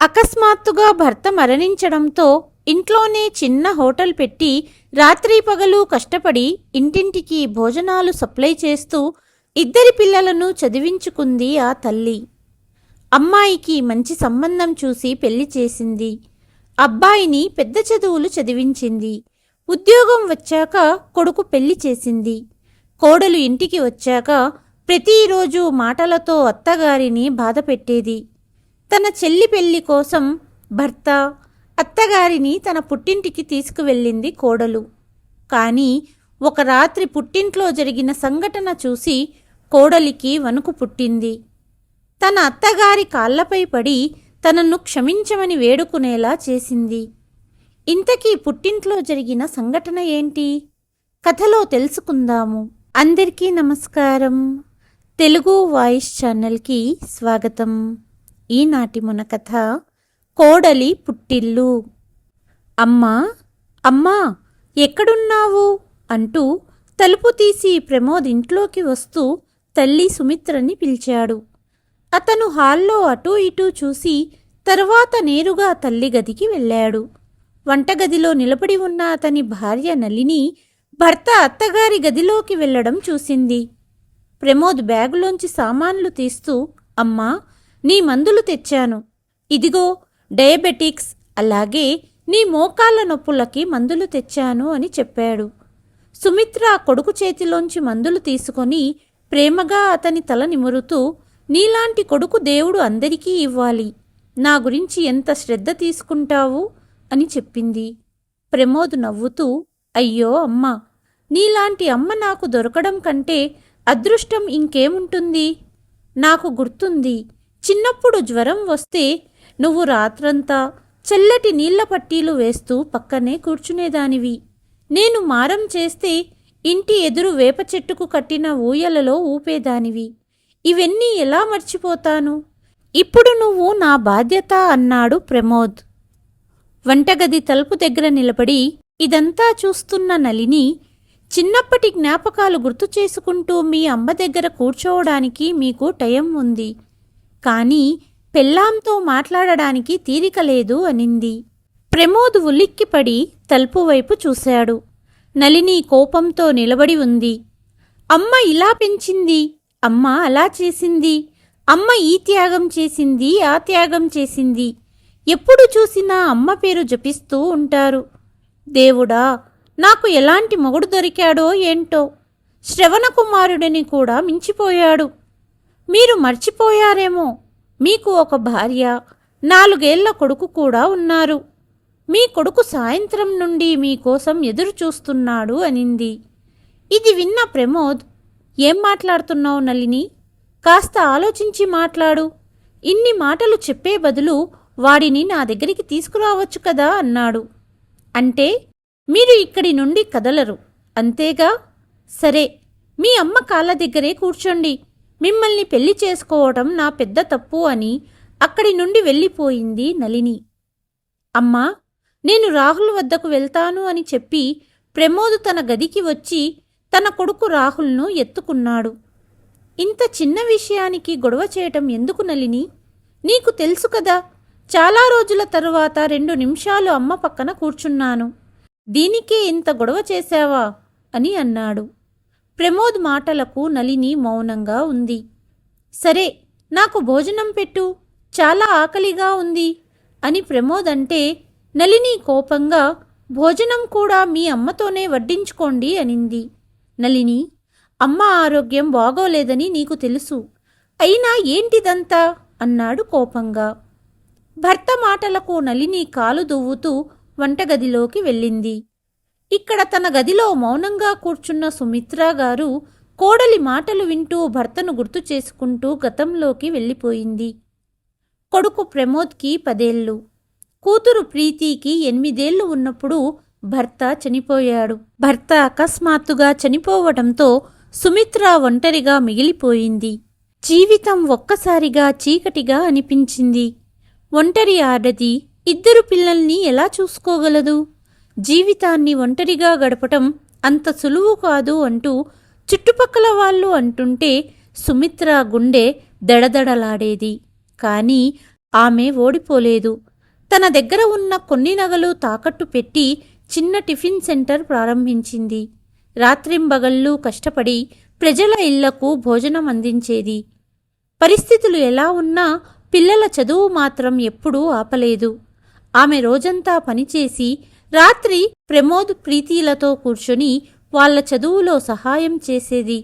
అకస్మాత్తుగా భర్త మరణించడంతో ఇంట్లోనే చిన్న హోటల్ పెట్టి రాత్రి పగలు కష్టపడి ఇంటింటికి భోజనాలు సప్లై చేస్తూ ఇద్దరి పిల్లలను చదివించుకుంది ఆ తల్లి. అమ్మాయికి మంచి సంబంధం చూసి పెళ్లి చేసింది. అబ్బాయిని పెద్ద చదువులు చదివించింది. ఉద్యోగం వచ్చాక కొడుకు పెళ్లి చేసింది. కోడలు ఇంటికి వచ్చాక ప్రతిరోజు మాటలతో అత్తగారిని బాధపెట్టేది. తన చెల్లి పెళ్లి కోసం భర్త అత్తగారిని తన పుట్టింటికి తీసుకువెళ్ళింది కోడలు. కానీ ఒక రాత్రి పుట్టింట్లో జరిగిన సంఘటన చూసి కోడలికి వణుకు పుట్టింది. తన అత్తగారి కాళ్లపై పడి తనను క్షమించమని వేడుకునేలా చేసింది. ఇంతకీ పుట్టింట్లో జరిగిన సంఘటన ఏంటి? కథలో తెలుసుకుందాము. అందరికీ నమస్కారం. తెలుగు వాయిస్ ఛానల్కి స్వాగతం. ఈనాటి మన కథ కోడలి పుట్టిల్లు. అమ్మా అమ్మా ఎక్కడున్నావు అంటూ తలుపు తీసి ప్రమోద్ ఇంట్లోకి వస్తూ తల్లి సుమిత్రని పిలిచాడు. అతను హాల్లో అటూ ఇటూ చూసి తరువాత నేరుగా తల్లి గదికి వెళ్ళాడు. వంటగదిలో నిలబడి ఉన్న అతని భార్య నళిని భర్త అత్తగారి గదిలోకి వెళ్లడం చూసింది. ప్రమోద్ బ్యాగులోంచి సామాన్లు తీస్తూ, అమ్మా నీ మందులు తెచ్చాను, ఇదిగో డయాబెటిక్స్ అలాగే నీ మోకాళ్ళ నొప్పులకి మందులు తెచ్చాను అని చెప్పాడు. సుమిత్ర కొడుకు చేతిలోంచి మందులు తీసుకొని ప్రేమగా అతని తల నిమురుతూ, నీలాంటి కొడుకు దేవుడు అందరికీ ఇవ్వాలి, నా గురించి ఎంత శ్రద్ధ తీసుకుంటావు అని చెప్పింది. ప్రమోద్ నవ్వుతూ, అయ్యో అమ్మా, నీలాంటి అమ్మ నాకు దొరకడం కంటే అదృష్టం ఇంకేముంటుంది. నాకు గుర్తుంది, చిన్నప్పుడు జ్వరం వస్తే నువ్వు రాత్రంతా చల్లటి నీళ్ల పట్టీలు వేస్తూ పక్కనే కూర్చునేదానివి. నేను మారం చేస్తే ఇంటి ఎదురు వేప చెట్టుకు కట్టిన ఊయలలో ఊపేదానివి. ఇవన్నీ ఎలా మర్చిపోతాను? ఇప్పుడు నువ్వు నా బాధ్యత అన్నాడు ప్రమోద్. వంటగది తలుపు దగ్గర నిలబడి ఇదంతా చూస్తున్న నళిని, చిన్నప్పటి జ్ఞాపకాలు గుర్తు చేసుకుంటూ మీ అమ్మ దగ్గర కూర్చోవడానికి మీకు టైం ఉంది, కానీ పెళ్ళాంతో మాట్లాడడానికి తీరిక లేదు అనింది. ప్రమోద్ ఉలిక్కిపడి తలుపు వైపు చూశాడు. నళిని కోపంతో నిలబడి ఉంది. అమ్మ ఇలా పెంచింది, అమ్మ అలా చేసింది, అమ్మ ఈ త్యాగం చేసింది, ఆ త్యాగం చేసింది, ఎప్పుడు చూసినా అమ్మ పేరు జపిస్తూ ఉంటారు. దేవుడా, నాకు ఎలాంటి మొగుడు దొరికాడో ఏంటో, శ్రవణకుమారుడిని కూడా మించిపోయాడు. మీరు మర్చిపోయారేమో, మీకు ఒక భార్య, 4 ఏళ్ల కొడుకు కూడా ఉన్నారు. మీ కొడుకు సాయంత్రం నుండి మీకోసం ఎదురు చూస్తున్నాడు అనింది. ఇది విన్న ప్రమోద్, ఏం మాట్లాడుతున్నావు నళిని? కాస్త ఆలోచించి మాట్లాడు. ఇన్ని మాటలు చెప్పే బదులు వాడిని నా దగ్గరికి తీసుకురావచ్చు కదా అన్నాడు. అంటే మీరు ఇక్కడి నుండి కదలరు అంతేగా? సరే, మీ అమ్మ కాళ్ళ దగ్గరే కూర్చోండి. మిమ్మల్ని పెళ్లి చేసుకోవటం నా పెద్ద తప్పు అని అక్కడి నుండి వెళ్ళిపోయింది నళిని. అమ్మా, నేను రాహుల్ వద్దకు వెళ్తాను అని చెప్పి ప్రమోద్ తన గదికి వచ్చి తన కొడుకు రాహుల్ను ఎత్తుకున్నాడు. ఇంత చిన్న విషయానికి గొడవ చేయటం ఎందుకు నళిని? నీకు తెలుసు కదా, చాలా రోజుల తరువాత 2 నిమిషాలు అమ్మ పక్కన కూర్చున్నాను, దీనికే ఇంత గొడవ చేశావా అని అన్నాడు. ప్రమోద్ మాటలకు నళిని మౌనంగా ఉంది. సరే, నాకు భోజనం పెట్టు, చాలా ఆకలిగా ఉంది అని ప్రమోద్ అంటే నళిని కోపంగా, భోజనం కూడా మీ అమ్మతోనే వడ్డించుకోండి అనింది. నళిని, అమ్మ ఆరోగ్యం బాగోలేదని నీకు తెలుసు, అయినా ఏంటిదంతా అన్నాడు కోపంగా. భర్త మాటలకు నళిని కాలు దువ్వుతూ వంటగదిలోకి వెళ్ళింది. ఇక్కడ తన గదిలో మౌనంగా కూర్చున్న సుమిత్ర గారు కోడలి మాటలు వింటూ భర్తను గుర్తు చేసుకుంటూ గతంలోకి వెళ్ళిపోయింది. కొడుకు ప్రమోద్కి 10 ఏళ్ళు, కూతురు ప్రీతికి 8 ఏళ్ళు ఉన్నప్పుడు భర్త చనిపోయాడు. భర్త అకస్మాత్తుగా చనిపోవడంతో సుమిత్ర ఒంటరిగా మిగిలిపోయింది. జీవితం ఒక్కసారిగా చీకటిగా అనిపించింది. ఒంటరి ఆడది 2 పిల్లల్ని ఎలా చూసుకోగలదు? జీవితాన్ని ఒంటరిగా గడపటం అంత సులువు కాదు అంటూ చుట్టుపక్కల వాళ్ళు అంటుంటే సుమిత్ర గుండె దడదడలాడేది. కానీ ఆమె ఓడిపోలేదు. తన దగ్గర ఉన్న కొన్ని నగలు తాకట్టు పెట్టి చిన్న టిఫిన్ సెంటర్ ప్రారంభించింది. రాత్రింబగళ్ళు కష్టపడి ప్రజల ఇళ్లకు భోజనం అందించేది. పరిస్థితులు ఎలా ఉన్నా పిల్లల చదువు మాత్రం ఎప్పుడూ ఆపలేదు. ఆమె రోజంతా పనిచేసి రాత్రి ప్రమోద్ ప్రీతిలతో కూర్చొని వాళ్ల చదువులో సహాయం చేసేది.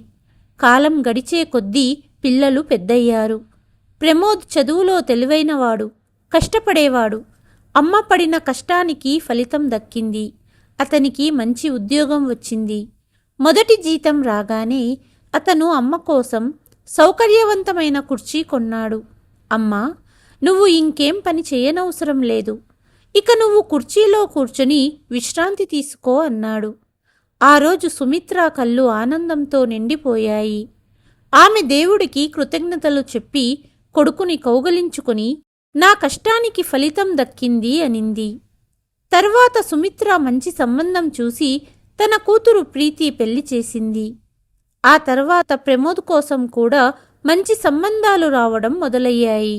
కాలం గడిచే కొద్దీ పిల్లలు పెద్దయ్యారు. ప్రమోద్ చదువులో తెలివైనవాడు, కష్టపడేవాడు. అమ్మ పడిన కష్టానికి ఫలితం దక్కింది. అతనికి మంచి ఉద్యోగం వచ్చింది. మొదటి జీతం రాగానే అతను అమ్మ కోసం సౌకర్యవంతమైన కుర్చీ కొన్నాడు. అమ్మా, నువ్వు ఇంకేం పని చేయనవసరం లేదు. ఇక నువ్వు కుర్చీలో కూర్చొని విశ్రాంతి తీసుకో అన్నాడు. ఆ రోజు సుమిత్ర కళ్ళు ఆనందంతో నిండిపోయాయి. ఆమె దేవుడికి కృతజ్ఞతలు చెప్పి కొడుకుని కౌగలించుకుని నా కష్టానికి ఫలితం దక్కింది అనింది. తర్వాత సుమిత్ర మంచి సంబంధం చూసి తన కూతురు ప్రీతి పెళ్లి చేసింది. ఆ తర్వాత ప్రమోద్ కోసం కూడా మంచి సంబంధాలు రావడం మొదలయ్యాయి.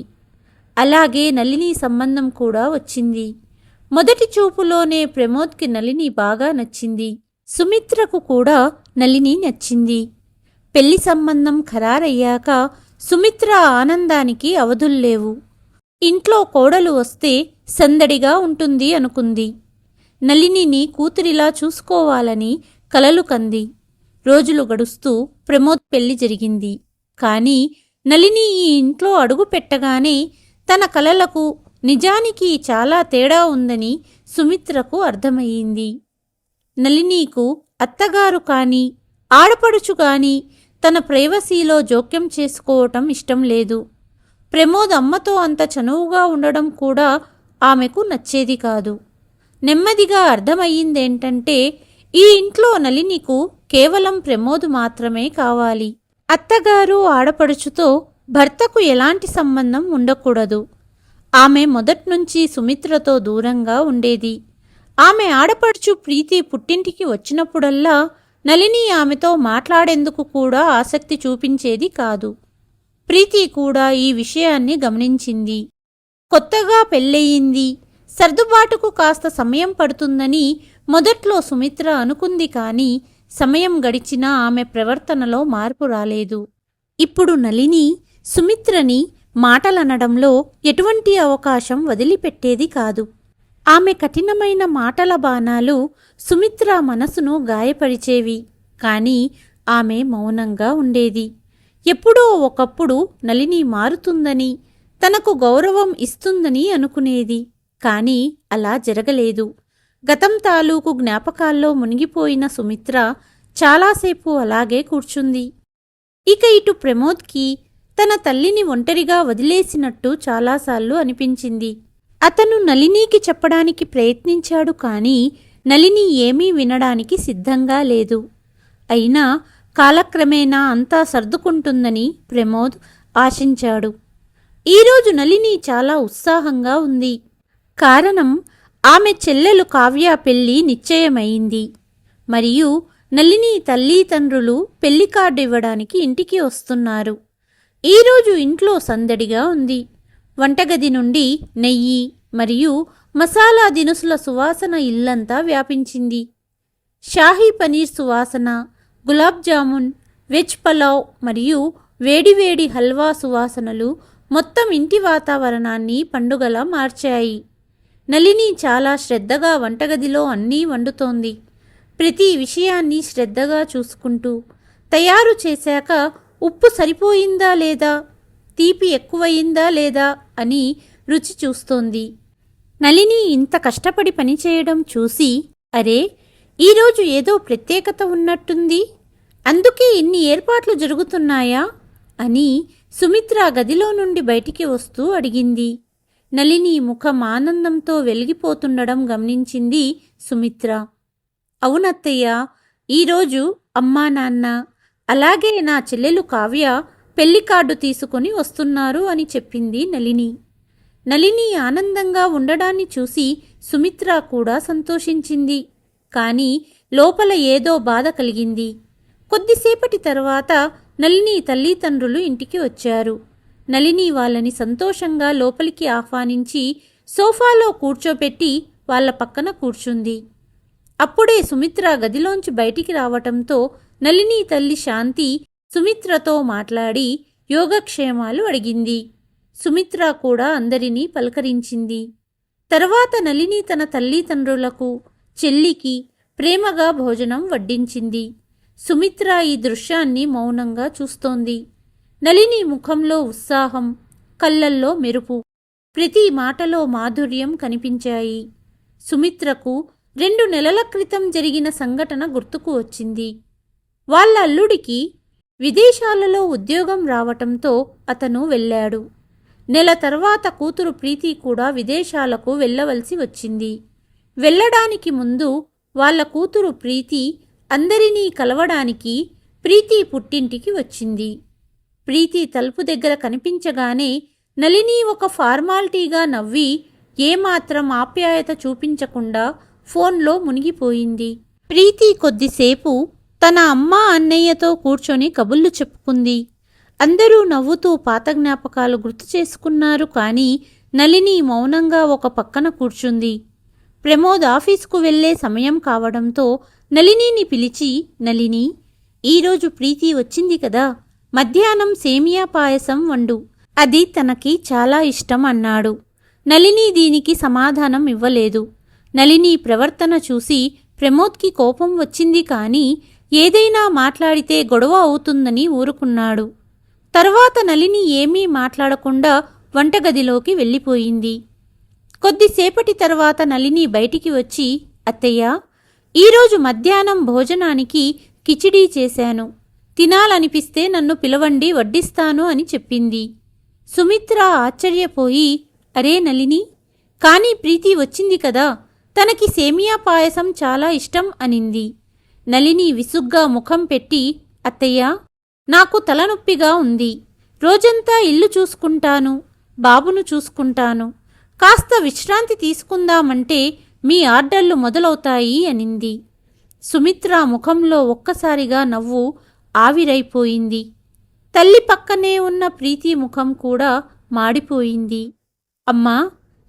అలాగే నళిని సంబంధం కూడా వచ్చింది. మొదటి చూపులోనే ప్రమోద్కి నళిని బాగా నచ్చింది. సుమిత్రకు కూడా నళిని నచ్చింది. పెళ్లి సంబంధం ఖరారయ్యాక సుమిత్ర ఆనందానికి అవధుల్లేవు. ఇంట్లో కోడలు వస్తే సందడిగా ఉంటుంది అనుకుంది. నళినిని కూతురిలా చూసుకోవాలని కలలు కంది. రోజులు గడుస్తూ ప్రమోద్ పెళ్లి జరిగింది. కాని నళిని ఈ ఇంట్లో అడుగు పెట్టగానే తన కలలకు నిజానికి చాలా తేడా ఉందని సుమిత్రకు అర్థమయ్యింది. నళినీకు అత్తగారు కాని ఆడపడుచు గాని తన ప్రైవసీలో జోక్యం చేసుకోవటం ఇష్టం లేదు. ప్రమోద్ అమ్మతో అంత చనువుగా ఉండడం కూడా ఆమెకు నచ్చేది కాదు. నెమ్మదిగా అర్థమయ్యిందేంటంటే ఈ ఇంట్లో నళినికు కేవలం ప్రమోద్ మాత్రమే కావాలి. అత్తగారు ఆడపడుచుతో భర్తకు ఎలాంటి సంబంధం ఉండకూడదు. ఆమె మొదట్నుంచి సుమిత్రతో దూరంగా ఉండేది. ఆమె ఆడపడుచు ప్రీతి పుట్టింటికి వచ్చినప్పుడల్లా నళిని ఆమెతో మాట్లాడేందుకు కూడా ఆసక్తి చూపించేది కాదు. ప్రీతి కూడా ఈ విషయాన్ని గమనించింది. కొత్తగా పెళ్ళయింది, సర్దుబాటుకు కాస్త సమయం పడుతుందని మొదట్లో సుమిత్ర అనుకుంది. కాని సమయం గడిచినా ఆమె ప్రవర్తనలో మార్పు రాలేదు. ఇప్పుడు నళిని సుమిత్రని మాటలనడంలో ఎటువంటి అవకాశం వదిలిపెట్టేది కాదు. ఆమె కఠినమైన మాటల బాణాలు సుమిత్ర మనసును గాయపరిచేవి. కాని ఆమె మౌనంగా ఉండేది. ఎప్పుడో ఒకప్పుడు నళిని మారుతుందని, తనకు గౌరవం ఇస్తుందని అనుకునేది. కాని అలా జరగలేదు. గతం తాలూకు జ్ఞాపకాల్లో మునిగిపోయిన సుమిత్ర చాలాసేపు అలాగే కూర్చుంది. ఇక ఇటు ప్రమోద్కి తన తల్లిని ఒంటరిగా వదిలేసినట్టు చాలాసార్లు అనిపించింది. అతను నళినికి చెప్పడానికి ప్రయత్నించాడు. కాని నళిని ఏమీ వినడానికి సిద్ధంగా లేదు. అయినా కాలక్రమేణా అంతా సర్దుకుంటుందని ప్రమోద్ ఆశించాడు. ఈరోజు నళిని చాలా ఉత్సాహంగా ఉంది. కారణం ఆమె చెల్లెలు కావ్య పెళ్లి నిశ్చయమైంది. మరియు నళిని తల్లిదండ్రులు పెళ్లి కార్డు ఇవ్వడానికి ఇంటికి వస్తున్నారు. ఈరోజు ఇంట్లో సందడిగా ఉంది. వంటగది నుండి నెయ్యి మరియు మసాలా దినుసుల సువాసన ఇల్లంతా వ్యాపించింది. షాహీ పనీర్ సువాసన, గులాబ్ జామున్, వెజ్ పలావ్ మరియు వేడివేడి హల్వా సువాసనలు మొత్తం ఇంటి వాతావరణాన్ని పండుగలా మార్చాయి. నళిని చాలా శ్రద్ధగా వంటగదిలో అన్నీ వండుతోంది. ప్రతి విషయాన్ని శ్రద్ధగా చూసుకుంటూ, తయారు చేశాక ఉప్పు సరిపోయిందా లేదా, తీపి ఎక్కువయిందా లేదా అని రుచి చూస్తోంది. నళిని ఇంత కష్టపడి పనిచేయడం చూసి, అరే, ఈరోజు ఏదో ప్రత్యేకత ఉన్నట్టుంది, అందుకే ఇన్ని ఏర్పాట్లు జరుగుతున్నాయా అని సుమిత్ర గదిలో నుండి బయటికి వస్తూ అడిగింది. నళిని ముఖం ఆనందంతో వెలిగిపోతుండడం గమనించింది సుమిత్ర. అవునత్తయ్య, ఈరోజు అమ్మా నాన్న అలాగే నా చెల్లెలు కావ్య పెళ్లి కార్డు తీసుకుని వస్తున్నారు అని చెప్పింది నళిని. నళిని ఆనందంగా ఉండడాన్ని చూసి సుమిత్ర కూడా సంతోషించింది. కాని లోపల ఏదో బాధ కలిగింది. కొద్దిసేపటి తర్వాత నళిని తల్లిదండ్రులు ఇంటికి వచ్చారు. నళిని వాళ్ళని సంతోషంగా లోపలికి ఆహ్వానించి సోఫాలో కూర్చోపెట్టి వాళ్ళ పక్కన కూర్చుంది. అప్పుడే సుమిత్ర గదిలోంచి బయటికి రావటంతో నళిని తల్లి శాంతి సుమిత్రతో మాట్లాడి యోగక్షేమాలు అడిగింది. సుమిత్ర కూడా అందరినీ పలకరించింది. తర్వాత నళిని తన తల్లిదండ్రులకు, చెల్లికి ప్రేమగా భోజనం వడ్డించింది. సుమిత్ర ఈ దృశ్యాన్ని మౌనంగా చూస్తోంది. నళిని ముఖంలో ఉత్సాహం, కళ్ళల్లో మెరుపు, ప్రతి మాటలో మాధుర్యం కనిపించాయి. సుమిత్రకు 2 నెలల క్రితం జరిగిన సంఘటన గుర్తుకు వచ్చింది. వాళ్ళ అల్లుడికి విదేశాలలో ఉద్యోగం రావటంతో అతను వెళ్ళాడు. నెల తర్వాత కూతురు ప్రీతి కూడా విదేశాలకు వెళ్ళవలసి వచ్చింది. వెళ్ళడానికి ముందు వాళ్ళ కూతురు ప్రీతి అందరినీ కలవడానికి ప్రీతి పుట్టింటికి వచ్చింది. ప్రీతి తలుపు దగ్గర కనిపించగానే నళిని ఒక ఫార్మాలిటీగా నవ్వి ఏమాత్రం ఆప్యాయత చూపించకుండా ఫోన్లో మునిగిపోయింది. ప్రీతి కొద్దిసేపు తన అమ్మ అన్నయ్యతో కూర్చొని కబుర్లు చెప్పుకుంది. అందరూ నవ్వుతూ పాత జ్ఞాపకాలు గుర్తు చేసుకున్నారు. కానీ నళిని మౌనంగా ఒక పక్కన కూర్చుంది. ప్రమోద్ ఆఫీసుకు వెళ్లే సమయం కావడంతో నళినిని పిలిచి, నళిని, ఈరోజు ప్రీతి వచ్చింది కదా, మధ్యాహ్నం సేమియా పాయసం వండు, అది తనకి చాలా ఇష్టం అన్నాడు. నళిని దీనికి సమాధానం ఇవ్వలేదు. నళిని ప్రవర్తన చూసి ప్రమోద్కి కోపం వచ్చింది. కానీ ఏదైనా మాట్లాడితే గొడవ అవుతుందని ఊరుకున్నాడు. తర్వాత నళిని ఏమీ మాట్లాడకుండా వంటగదిలోకి వెళ్ళిపోయింది. కొద్దిసేపటి తర్వాత నళిని బయటికి వచ్చి, అత్తయ్య, ఈరోజు మధ్యాహ్నం భోజనానికి కిచిడీ చేశాను, తినాలనిపిస్తే నన్ను పిలవండి, వడ్డిస్తాను అని చెప్పింది. సుమిత్ర ఆశ్చర్యపోయి, అరే నళిని, కానీ ప్రీతి వచ్చింది కదా, తనకి సేమియా పాయసం చాలా ఇష్టం అనింది. నళిని విసుగ్గా ముఖం పెట్టి, అత్తయ్య, నాకు తలనొప్పిగా ఉంది, రోజంతా ఇల్లు చూసుకుంటాను, బాబును చూసుకుంటాను, కాస్త విశ్రాంతి తీసుకుందామంటే మీ ఆర్డర్లు మొదలవుతాయి అనింది. సుమిత్ర ముఖంలో ఒక్కసారిగా నవ్వు ఆవిరైపోయింది. తల్లి పక్కనే ఉన్న ప్రీతి ముఖం కూడా మాడిపోయింది. అమ్మా,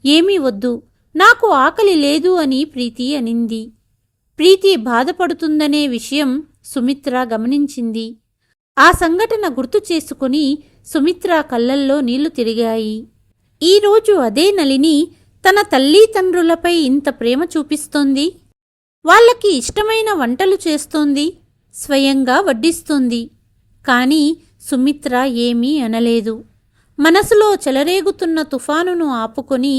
ఏమీ వద్దు, నాకు ఆకలి లేదు అని ప్రీతి అనింది. ప్రీతి బాధపడుతుందనే విషయం సుమిత్ర గమనించింది. ఆ సంఘటన గుర్తు చేసుకుని సుమిత్ర కళ్ళల్లో నీళ్లు తిరిగాయి. ఈరోజు అదే నళిని తన తల్లిదండ్రులపై ఇంత ప్రేమ చూపిస్తోంది. వాళ్ళకి ఇష్టమైన వంటలు చేస్తోంది, స్వయంగా వడ్డిస్తోంది. కానీ సుమిత్ర ఏమీ అనలేదు. మనసులో చెలరేగుతున్న తుఫానును ఆపుకొని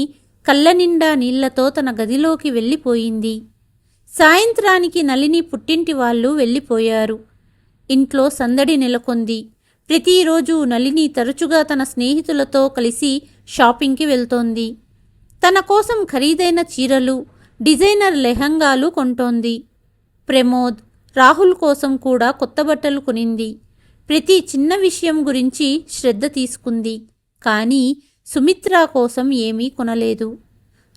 కళ్ళనిండా నీళ్లతో తన గదిలోకి వెళ్ళిపోయింది. సాయంత్రానికి నళిని పుట్టింటి వాళ్ళు వెళ్ళిపోయారు. ఇంట్లో సందడి నెలకొంది. ప్రతిరోజు నళిని తరచుగా తన స్నేహితులతో కలిసి షాపింగ్కి వెళ్తోంది. తన కోసం ఖరీదైన చీరలు, డిజైనర్ లెహంగాలు కొంటోంది. ప్రమోద్, రాహుల్ కోసం కూడా కొత్త బట్టలు కొనింది. ప్రతి చిన్న విషయం గురించి శ్రద్ధ తీసుకుంది. కానీ సుమిత్ర కోసం ఏమీ కొనలేదు.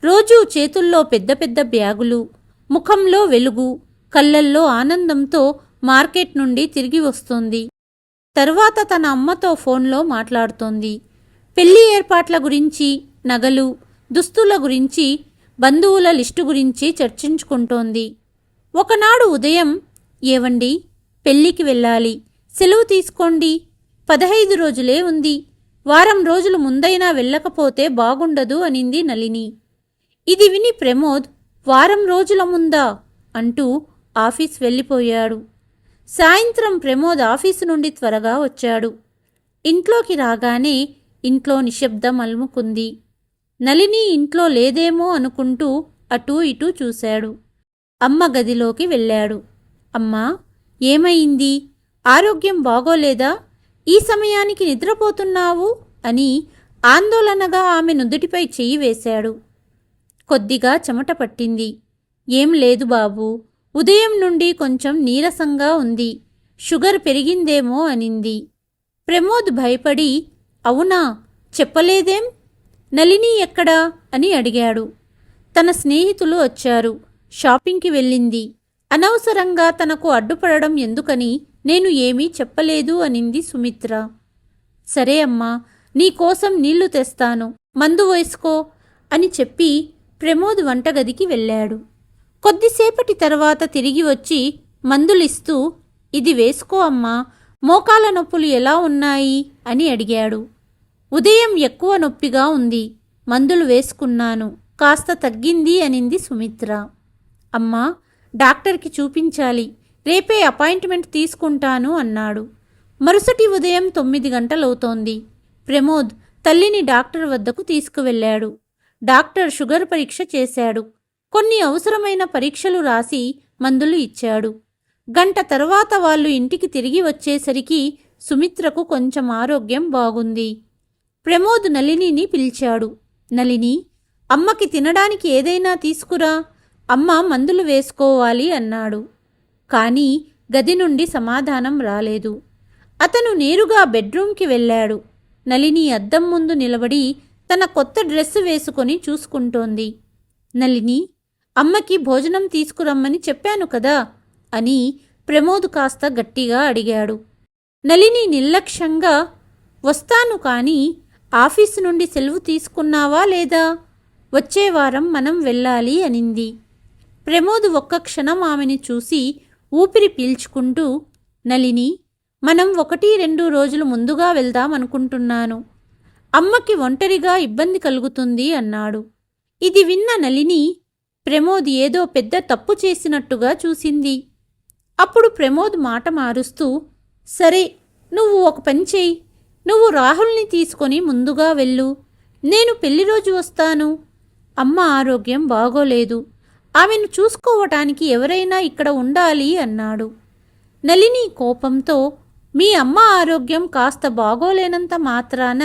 రోజూ చేతుల్లో పెద్ద పెద్ద బ్యాగులు, ముఖంలో వెలుగు, కళ్ళల్లో ఆనందంతో మార్కెట్ నుండి తిరిగి వస్తోంది. తర్వాత తన అమ్మతో ఫోన్లో మాట్లాడుతోంది. పెళ్లి ఏర్పాట్ల గురించి, నగలు, దుస్తుల గురించి, బంధువుల లిస్టు గురించి చర్చించుకుంటోంది. ఒకనాడు ఉదయం, ఏవండి, పెళ్లికి వెళ్ళాలి, సెలవు తీసుకోండి, 15 రోజులే ఉంది, వారం రోజులు ముందైనా వెళ్ళకపోతే బాగుండదు అనింది నళిని. ఇది విని ప్రమోద్, వారం రోజుల ముందా అంటూ ఆఫీస్ వెళ్ళిపోయాడు. సాయంత్రం ప్రమోద్ ఆఫీసు నుండి త్వరగా వచ్చాడు. ఇంట్లోకి రాగానే ఇంట్లో నిశ్శబ్దం అలుముకుంది. నళిని ఇంట్లో లేదేమో అనుకుంటూ అటూ ఇటూ చూశాడు. అమ్మ గదిలోకి వెళ్ళాడు. అమ్మా, ఏమైంది? ఆరోగ్యం బాగోలేదా? ఈ సమయానికి నిద్రపోతున్నావు అని ఆందోళనగా ఆమె నుదుటిపై చెయ్యి వేశాడు. కొద్దిగా చెమట పట్టింది. ఏం లేదు బాబూ, ఉదయం నుండి కొంచెం నీరసంగా ఉంది, షుగర్ పెరిగిందేమో అనింది. ప్రమోద్ భయపడి, అవునా, చెప్పలేదేం? నళిని ఎక్కడా అని అడిగాడు. తన స్నేహితులు వచ్చారు, షాపింగ్కి వెళ్ళింది, అనవసరంగా తనకు అడ్డుపడడం ఎందుకని నేను ఏమీ చెప్పలేదు అనింది సుమిత్ర. సరే అమ్మా, నీకోసం నీళ్లు తెస్తాను, మందు వేసుకో అని చెప్పి ప్రమోద్ వంటగదికి వెళ్ళాడు. కొద్దిసేపటి తర్వాత తిరిగి వచ్చి మందులిస్తూ, ఇది వేసుకో అమ్మా, మోకాల నొప్పులు ఎలా ఉన్నాయి అని అడిగాడు. ఉదయం ఎక్కువ నొప్పిగా ఉంది, మందులు వేసుకున్నాను, కాస్త తగ్గింది అనింది సుమిత్ర. అమ్మా, డాక్టర్కి చూపించాలి, రేపే అపాయింట్మెంట్ తీసుకుంటాను అన్నాడు. మరుసటి ఉదయం 9 గంటలవుతోంది. ప్రమోద్ తల్లిని డాక్టర్ వద్దకు తీసుకువెళ్ళాడు. డాక్టర్ షుగర్ పరీక్ష చేశాడు. కొన్ని అవసరమైన పరీక్షలు రాసి మందులు ఇచ్చాడు. గంట తర్వాత వాళ్ళు ఇంటికి తిరిగి వచ్చేసరికి సుమిత్రకు కొంచెం ఆరోగ్యం బాగుంది. ప్రమోద్ నళినిని పిలిచాడు. నళిని, అమ్మకి తినడానికి ఏదైనా తీసుకురా, అమ్మ మందులు వేసుకోవాలి అన్నాడు. కానీ గది నుండి సమాధానం రాలేదు. అతను నేరుగా బెడ్రూమ్కి వెళ్ళాడు. నళిని అద్దం ముందు నిలబడి తన కొత్త డ్రెస్సు వేసుకొని చూసుకుంటోంది. నళిని, అమ్మకి భోజనం తీసుకురమ్మని చెప్పాను కదా అని ప్రమోద్ కాస్త గట్టిగా అడిగాడు. నళిని నిర్లక్ష్యంగా, వస్తాను కానీ ఆఫీసు నుండి సెలవు తీసుకున్నావా లేదా? వచ్చే వారం మనం వెళ్ళాలి అనింది. ప్రమోద్ ఒక్క క్షణం ఆమెని చూసి ఊపిరి పీల్చుకుంటూ, నళిని, మనం 1-2 రోజులు ముందుగా వెళ్దామనుకుంటున్నాను. అమ్మకి ఒంటరిగా ఇబ్బంది కలుగుతుంది అన్నాడు. ఇది విన్న నళిని ప్రమోద్ ఏదో పెద్ద తప్పు చేసినట్టుగా చూసింది. అప్పుడు ప్రమోద్ మాట మారుస్తూ, సరే, నువ్వు ఒక పని చెయ్యి, నువ్వు రాహుల్ని తీసుకొని ముందుగా వెళ్ళు, నేను పెళ్లిరోజు వస్తాను. అమ్మ ఆరోగ్యం బాగోలేదు, ఆమెను చూసుకోవటానికి ఎవరైనా ఇక్కడ ఉండాలి అన్నాడు. నళిని కోపంతో, మీ అమ్మ ఆరోగ్యం కాస్త బాగోలేనంత మాత్రాన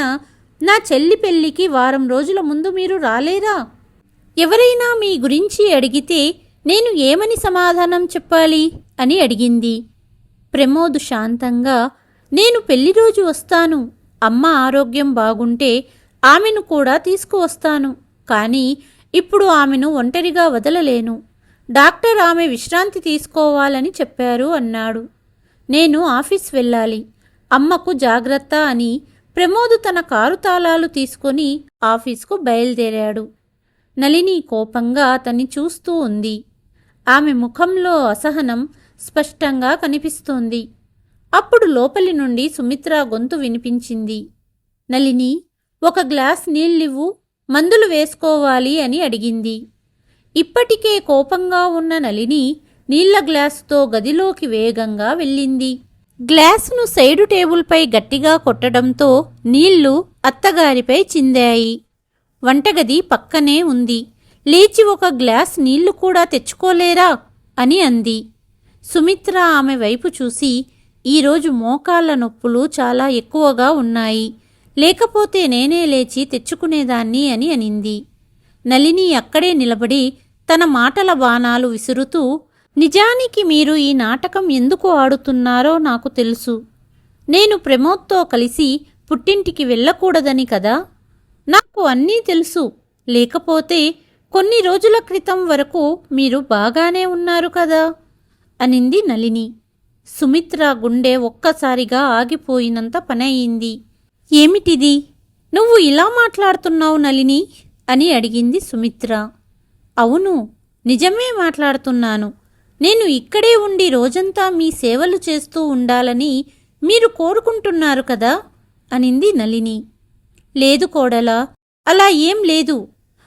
నా చెల్లి పెళ్లికి వారం రోజుల ముందు మీరు రాలేరా? ఎవరైనా మీ గురించి అడిగితే నేను ఏమని సమాధానం చెప్పాలి అని అడిగింది. ప్రమోద్ శాంతంగా, నేను పెళ్లిరోజు వస్తాను, అమ్మ ఆరోగ్యం బాగుంటే ఆమెను కూడా తీసుకువస్తాను, కానీ ఇప్పుడు ఆమెను ఒంటరిగా వదలలేను. డాక్టర్ ఆమె విశ్రాంతి తీసుకోవాలని చెప్పారు అన్నాడు. నేను ఆఫీస్ వెళ్ళాలి, అమ్మకు జాగ్రత్త అని ప్రమోద్ తన కారు తాళాలు తీసుకొని ఆఫీస్కు బయలుదేరాడు. నళిని కోపంగా అతన్ని చూస్తూ ఉంది. ఆమె ముఖంలో అసహనం స్పష్టంగా కనిపిస్తోంది. అప్పుడు లోపలి నుండి సుమిత్ర గొంతు వినిపించింది. నళిని, ఒక గ్లాస్ నీళ్ళివ్వు, మందులు వేసుకోవాలి అని అడిగింది. ఇప్పటికే కోపంగా ఉన్న నళిని నీళ్ల గ్లాసుతో గదిలోకి వేగంగా వెళ్ళింది. గ్లాసును సైడు టేబుల్పై గట్టిగా కొట్టడంతో నీళ్లు అత్తగారిపై చిందాయి. వంటగది పక్కనే ఉంది, లేచి ఒక గ్లాస్ నీళ్లు కూడా తెచ్చుకోలేరా అని అంది. సుమిత్ర ఆమె వైపు చూసి, ఈరోజు మోకాళ్ల నొప్పులు చాలా ఎక్కువగా ఉన్నాయి, లేకపోతే నేనే లేచి తెచ్చుకునేదాన్ని అని అనింది. నళిని అక్కడే నిలబడి తన మాటల బాణాలు విసురుతూ, నిజానికి మీరు ఈ నాటకం ఎందుకు ఆడుతున్నారో నాకు తెలుసు. నేను ప్రమోద్తో కలిసి పుట్టింటికి వెళ్ళకూడదని కదా? నాకు అన్నీ తెలుసు, లేకపోతే కొన్ని రోజుల క్రితం వరకు మీరు బాగానే ఉన్నారు కదా అనింది నళిని. సుమిత్ర గుండె ఒక్కసారిగా ఆగిపోయినంత పనయింది. ఏమిటిది, నువ్వు ఇలా మాట్లాడుతున్నావు నళిని అని అడిగింది సుమిత్ర. అవును, నిజమే మాట్లాడుతున్నాను. నేను ఇక్కడే ఉండి రోజంతా మీ సేవలు చేస్తూ ఉండాలని మీరు కోరుకుంటున్నారు కదా అనింది నళిని. లేదు కోడలా, అలా ఏం లేదు.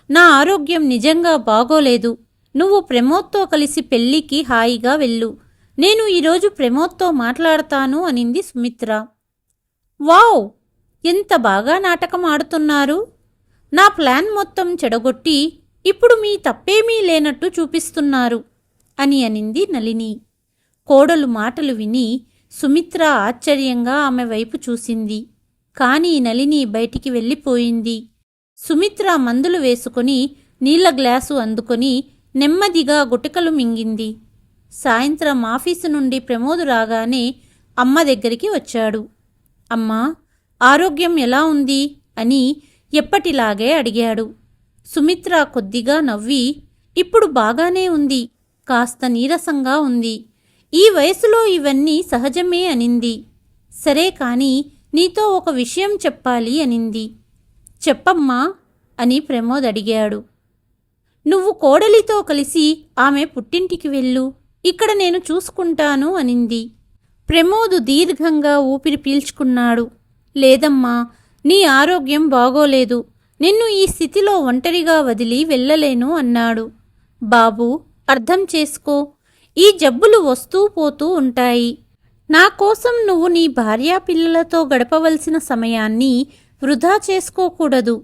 నా ఆరోగ్యం నిజంగా బాగోలేదు. నువ్వు ప్రమోద్తో కలిసి పెళ్లికి హాయిగా వెళ్ళు. నేను ఈరోజు ప్రమోద్తో మాట్లాడతాను అనింది సుమిత్ర. వావ్, ఎంత బాగా నాటకం ఆడుతున్నారు. నా ప్లాన్ మొత్తం చెడగొట్టి ఇప్పుడు మీ తప్పేమీ లేనట్టు చూపిస్తున్నారు అని అనింది నళిని. కోడలు మాటలు విని సుమిత్ర ఆశ్చర్యంగా ఆమె వైపు చూసింది. కానీ నళిని బయటికి వెళ్ళిపోయింది. సుమిత్ర మందులు వేసుకొని నీళ్ల గ్లాసు అందుకొని నెమ్మదిగా గుటకలు మింగింది. సాయంత్రం ఆఫీసు నుండి ప్రమోద్ రాగానే అమ్మ దగ్గరికి వచ్చాడు. అమ్మా, ఆరోగ్యం ఎలా ఉంది అని ఎప్పటిలాగే అడిగాడు. సుమిత్ర కొద్దిగా నవ్వి, ఇప్పుడు బాగానే ఉంది, కాస్త నీరసంగా ఉంది. ఈ వయసులో ఇవన్నీ సహజమే అనింది. సరే కాని నీతో ఒక విషయం చెప్పాలి అనింది. చెప్పమ్మా అని ప్రమోద్ అడిగాడు. నువ్వు కోడలితో కలిసి ఆమె పుట్టింటికి వెళ్ళు, ఇక్కడ నేను చూసుకుంటాను అనింది. ప్రమోద్ దీర్ఘంగా ఊపిరి పీల్చుకున్నాడు. లేదమ్మా, నీ ఆరోగ్యం బాగోలేదు, నిన్ను ఈ స్థితిలో ఒంటరిగా వదిలి వెళ్ళలేను అన్నాడు. బాబూ, అర్థం చేసుకో, ఈ జబ్బులు వస్తూ పోతూ ఉంటాయి. నా కోసం నువ్వు నీ భార్యా పిల్లలతో గడపవలసిన సమయాన్ని వృధా చేసుకోకూడదు.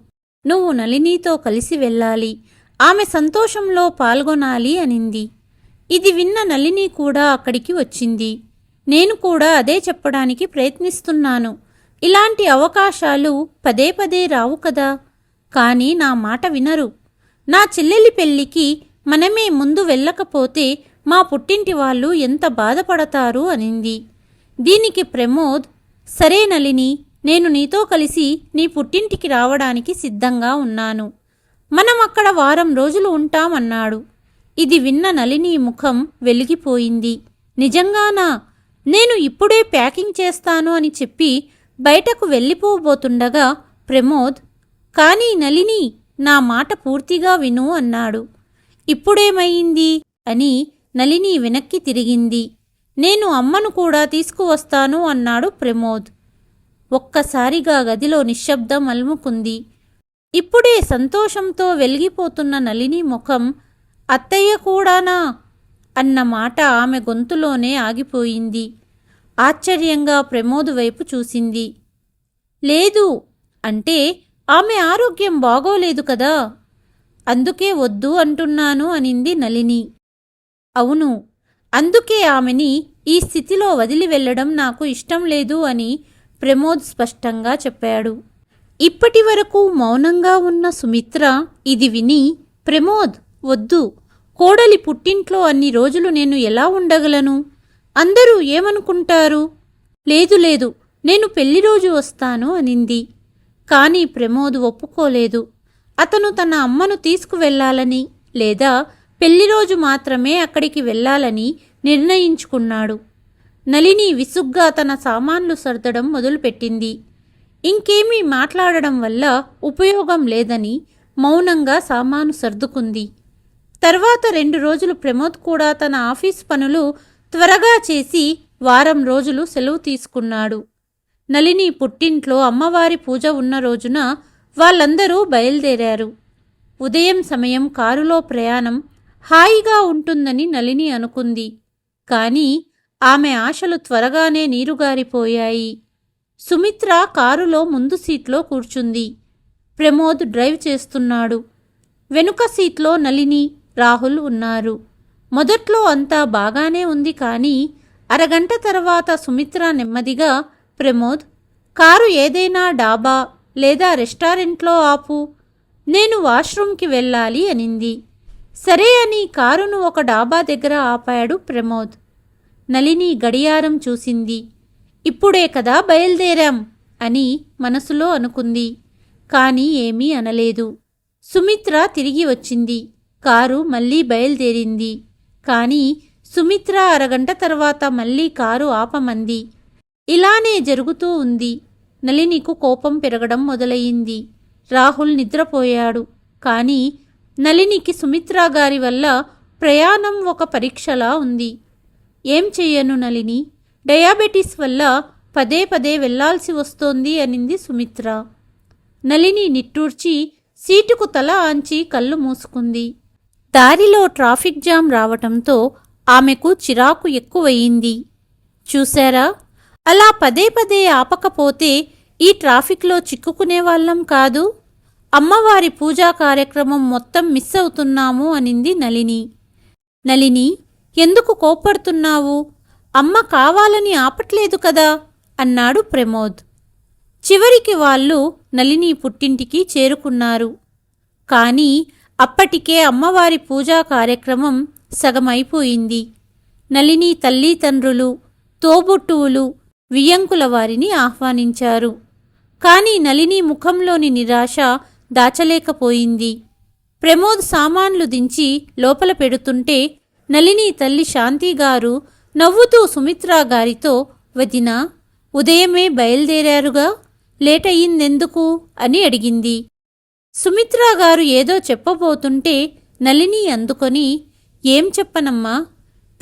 నువ్వు నళినితో కలిసి వెళ్ళాలి, ఆమె సంతోషంలో పాల్గొనాలి అనింది. ఇది విన్న నళిని కూడా అక్కడికి వచ్చింది. నేను కూడా అదే చెప్పడానికి ప్రయత్నిస్తున్నాను. ఇలాంటి అవకాశాలు పదే పదే రావు కదా. కానీ నా మాట వినరు. నా చెల్లెలి పెళ్ళికి మనమే ముందు వెళ్ళకపోతే మా పుట్టింటి వాళ్ళు ఎంత బాధపడతారు అనింది. దీనికి ప్రమోద్, సరే నళిని, నేను నీతో కలిసి నీ పుట్టింటికి రావడానికి సిద్ధంగా ఉన్నాను. మనం అక్కడ వారం రోజులు ఉంటామన్నాడు. ఇది విన్న నళిని ముఖం వెలిగిపోయింది. నిజంగానా? నేను ఇప్పుడే ప్యాకింగ్ చేస్తాను అని చెప్పి బయటకు వెళ్ళిపోబోతుండగా ప్రమోద్, కానీ నళిని, నా మాట పూర్తిగా విను అన్నాడు. ఇప్పుడేమయ్యింది అని నళిని వెనక్కి తిరిగింది. నేను అమ్మను కూడా తీసుకువస్తాను అన్నాడు ప్రమోద్. ఒక్కసారిగా గదిలో నిశ్శబ్దం అలుముకుంది. ఇప్పుడే సంతోషంతో వెలిగిపోతున్న నళిని ముఖం అత్తయ్య కూడానా అన్న మాట ఆమె గొంతులోనే ఆగిపోయింది. ఆశ్చర్యంగా ప్రమోద్ వైపు చూసింది. లేదు అంటే ఆమె ఆరోగ్యం బాగోలేదు కదా, అందుకే వద్దు అంటున్నాను అనింది నళిని. అవును, అందుకే ఆమెని ఈ స్థితిలో వదిలి వెళ్ళడం నాకు ఇష్టం లేదు అని ప్రమోద్ స్పష్టంగా చెప్పాడు. ఇప్పటి వరకు మౌనంగా ఉన్న సుమిత్ర ఇది విని, ప్రమోద్ వద్దు, కోడలి పుట్టింట్లో అన్ని రోజులు నేను ఎలా ఉండగలను? అందరూ ఏమనుకుంటారు? లేదు లేదు, నేను పెళ్లి రోజు వస్తాను అనింది. కానీ ప్రమోద్ ఒప్పుకోలేదు. అతను తన అమ్మను తీసుకువెళ్లాలని లేదా పెళ్లిరోజు మాత్రమే అక్కడికి వెళ్లాలని నిర్ణయించుకున్నాడు. నళిని విసుగ్గా తన సామాన్లు సర్దడం మొదలుపెట్టింది. ఇంకేమీ మాట్లాడడం వల్ల ఉపయోగం లేదని మౌనంగా సామాను సర్దుకుంది. తర్వాత 2 రోజులు ప్రమోద్ కూడా తన ఆఫీస్ పనులు త్వరగా చేసి వారం రోజులు సెలవు తీసుకున్నాడు. నళిని పుట్టింట్లో అమ్మవారి పూజ ఉన్న రోజున వాళ్ళందరూ బయలుదేరారు. ఉదయం సమయం కారులో ప్రయాణం హాయిగా ఉంటుందని నళిని అనుకుంది. కానీ ఆమె ఆశలు త్వరగానే నీరుగారిపోయాయి. సుమిత్ర కారులో ముందు సీట్లో కూర్చుంది. ప్రమోద్ డ్రైవ్ చేస్తున్నాడు. వెనుక సీట్లో నళిని, రాహుల్ ఉన్నారు. మొదట్లో అంతా బాగానే ఉంది. కానీ అరగంట తర్వాత సుమిత్ర నెమ్మదిగా, ప్రమోద్, కారు ఏదైనా డాబా లేదా రెస్టారెంట్లో ఆపు, నేను వాష్రూమ్కి వెళ్ళాలి అనింది. సరే అని కారును ఒక డాబా దగ్గర ఆపాడు ప్రమోద్. నళిని గడియారం చూసింది. ఇప్పుడే కదా బయలుదేరాం అని మనసులో అనుకుంది. కానీ ఏమీ అనలేదు. సుమిత్ర తిరిగి వచ్చింది. కారు మళ్ళీ బయలుదేరింది. కానీ సుమిత్ర అరగంట తర్వాత మళ్ళీ కారు ఆపమంది. ఇలానే జరుగుతూ ఉంది. నళినికి కోపం పెరగడం మొదలయ్యింది. రాహుల్ నిద్రపోయాడు. కానీ నళినికి సుమిత్ర గారి వల్ల ప్రయాణం ఒక పరీక్షలా ఉంది. ఏం చెయ్యను నళిని, డయాబెటీస్ వల్ల పదే పదే వెళ్లాల్సి వస్తోంది అనింది సుమిత్ర. నళిని నిట్టూర్చి సీటుకు తల ఆంచి కళ్ళు మూసుకుంది. దారిలో ట్రాఫిక్ జామ్ రావటంతో ఆమెకు చిరాకు ఎక్కువయింది. చూశారా, అలా పదే పదే ఆపకపోతే ఈ ట్రాఫిక్లో చిక్కుకునేవాళ్ళం కాదు. అమ్మవారి పూజా కార్యక్రమం మొత్తం మిస్ అవుతున్నాము అనింది నళిని. నళిని, ఎందుకు కోప్పడుతున్నావు? అమ్మ కావాలని ఆపట్లేదు కదా అన్నాడు ప్రమోద్. చివరికి వాళ్ళు నళిని పుట్టింటికి చేరుకున్నారు. కానీ అప్పటికే అమ్మవారి పూజా కార్యక్రమం సగమైపోయింది. నళిని తల్లిదండ్రులు, తోబుట్టువులు, వియ్యంకుల వారిని ఆహ్వానించారు. కానీ నళిని ముఖంలోని నిరాశ దాచలేకపోయింది. ప్రమోద్ సామాన్లు దించి లోపల పెడుతుంటే నళిని తల్లి శాంతిగారు నవ్వుతూ సుమిత్రా గారితో, వదినా, ఉదయమే బయలుదేరారుగా, లేట్ అయ్యిందెందుకు అని అడిగింది. సుమిత్రా గారు ఏదో చెప్పబోతుంటే నళిని అందుకొని, ఏం చెప్పనమ్మా,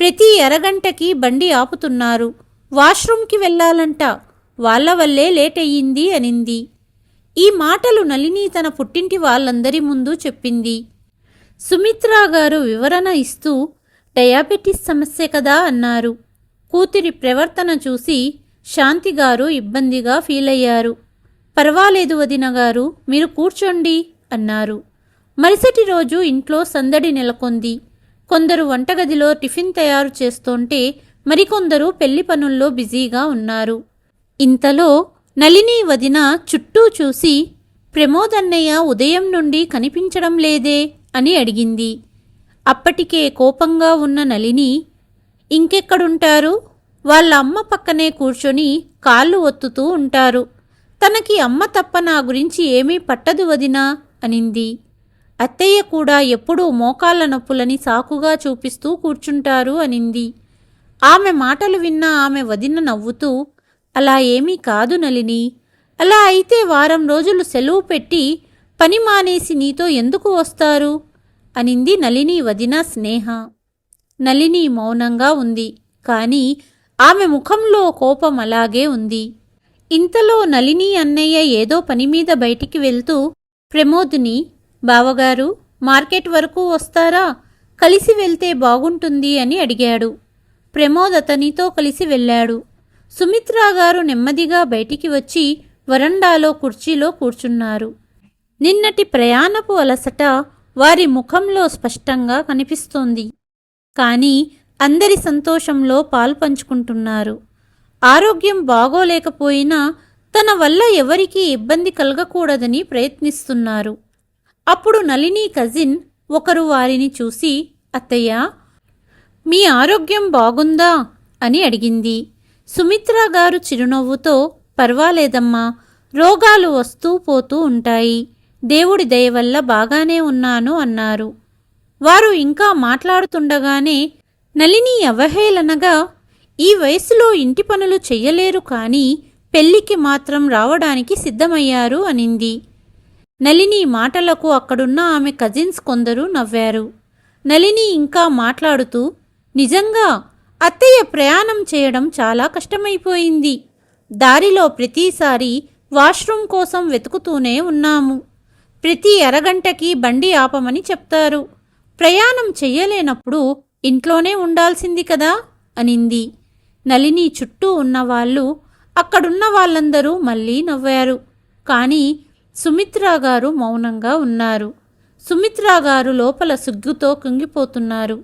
ప్రతి అరగంటకి బండి ఆపుతున్నారు, వాష్రూమ్కి వెళ్ళాలంట, వాళ్ళ వల్లే లేట్ అయ్యింది అనింది. ఈ మాటలు నళిని తన పుట్టింటి వాళ్ళందరి ముందు చెప్పింది. సుమిత్రా గారు వివరణ ఇస్తూ, డయాబెటీస్ సమస్య కదా అన్నారు. కూతురి ప్రవర్తన చూసి శాంతిగారు ఇబ్బందిగా ఫీలయ్యారు. పర్వాలేదు వదినగారు, మీరు కూర్చోండి అన్నారు. మరుసటి రోజు ఇంట్లో సందడి నెలకొంది. కొందరు వంటగదిలో టిఫిన్ తయారు చేస్తుంటే మరికొందరు పెళ్లి పనుల్లో బిజీగా ఉన్నారు. ఇంతలో నళిని వదిన చుట్టూ చూసి, ప్రమోద్ అన్నయ్య ఉదయం నుండి కనిపించడం లేదే అని అడిగింది. అప్పటికే కోపంగా ఉన్న నళిని, ఇంకెక్కడుంటారు, వాళ్ళ అమ్మ పక్కనే కూర్చొని కాళ్ళు ఒత్తుతూ ఉంటారు, తనకి అమ్మ తప్ప నా గురించి ఏమీ పట్టదు వదినా అనింది. అత్తయ్య కూడా ఎప్పుడూ మోకాళ్ళ నొప్పులని సాకుగా చూపిస్తూ కూర్చుంటారు అనింది. ఆమె మాటలు విన్న ఆమె వదిన నవ్వుతూ, అలా ఏమీ కాదు నళిని, అలా అయితే వారం రోజులు సెలవు పెట్టి పని మానేసి నీతో ఎందుకు వస్తారు అనింది నళిని వదిన స్నేహ. నళిని మౌనంగా ఉంది, కానీ ఆమె ముఖంలో కోపం అలాగే ఉంది. ఇంతలో నళిని అన్నయ్య ఏదో పనిమీద బయటికి వెళ్తూ ప్రమోద్ని, బావగారు మార్కెట్ వరకు వస్తారా, కలిసి వెళ్తే బాగుంటుంది అని అడిగాడు. ప్రమోద్ అతనితో కలిసి వెళ్ళాడు. సుమిత్రా గారు నెమ్మదిగా బయటికి వచ్చి వరండాలో కుర్చీలో కూర్చున్నారు. నిన్నటి ప్రయాణపు అలసట వారి ముఖంలో స్పష్టంగా కనిపిస్తోంది. కానీ అందరి సంతోషంలో పాల్పంచుకుంటున్నారు. ఆరోగ్యం బాగోలేకపోయినా తన వల్ల ఎవరికీ ఇబ్బంది కలగకూడదని ప్రయత్నిస్తున్నారు. అప్పుడు నళిని కజిన్ ఒకరు వారిని చూసి, అత్తయ్య, మీ ఆరోగ్యం బాగుందా అని అడిగింది. సుమిత్రా గారు చిరునవ్వుతో, పర్వాలేదమ్మా, రోగాలు వస్తూ పోతూ ఉంటాయి, దేవుడి దయ వల్ల బాగానే ఉన్నాను అన్నారు. వారు ఇంకా మాట్లాడుతుండగానే నళిని అవహేళనగా, ఈ వయసులో ఇంటి పనులు చెయ్యలేరు కానీ పెళ్లికి మాత్రం రావడానికి సిద్ధమయ్యారు అనింది. నళిని మాటలకు అక్కడున్న ఆమె కజిన్స్ కొందరు నవ్వారు. నళిని ఇంకా మాట్లాడుతూ, నిజంగా అత్తయ్య ప్రయాణం చేయడం చాలా కష్టమైపోయింది. దారిలో ప్రతిసారి వాష్రూమ్ కోసం వెతుకుతూనే ఉన్నాము. ప్రతి అరగంటకి బండి ఆపమని చెప్తారు. ప్రయాణం చెయ్యలేనప్పుడు ఇంట్లోనే ఉండాల్సింది కదా అనింది. నళిని చుట్టూ ఉన్నవాళ్ళు, అక్కడున్న వాళ్ళందరూ మళ్ళీ నవ్వారు. కానీ సుమిత్రా గారు మౌనంగా ఉన్నారు. సుమిత్రా గారు లోపల సిగ్గుతో కుంగిపోతున్నారు.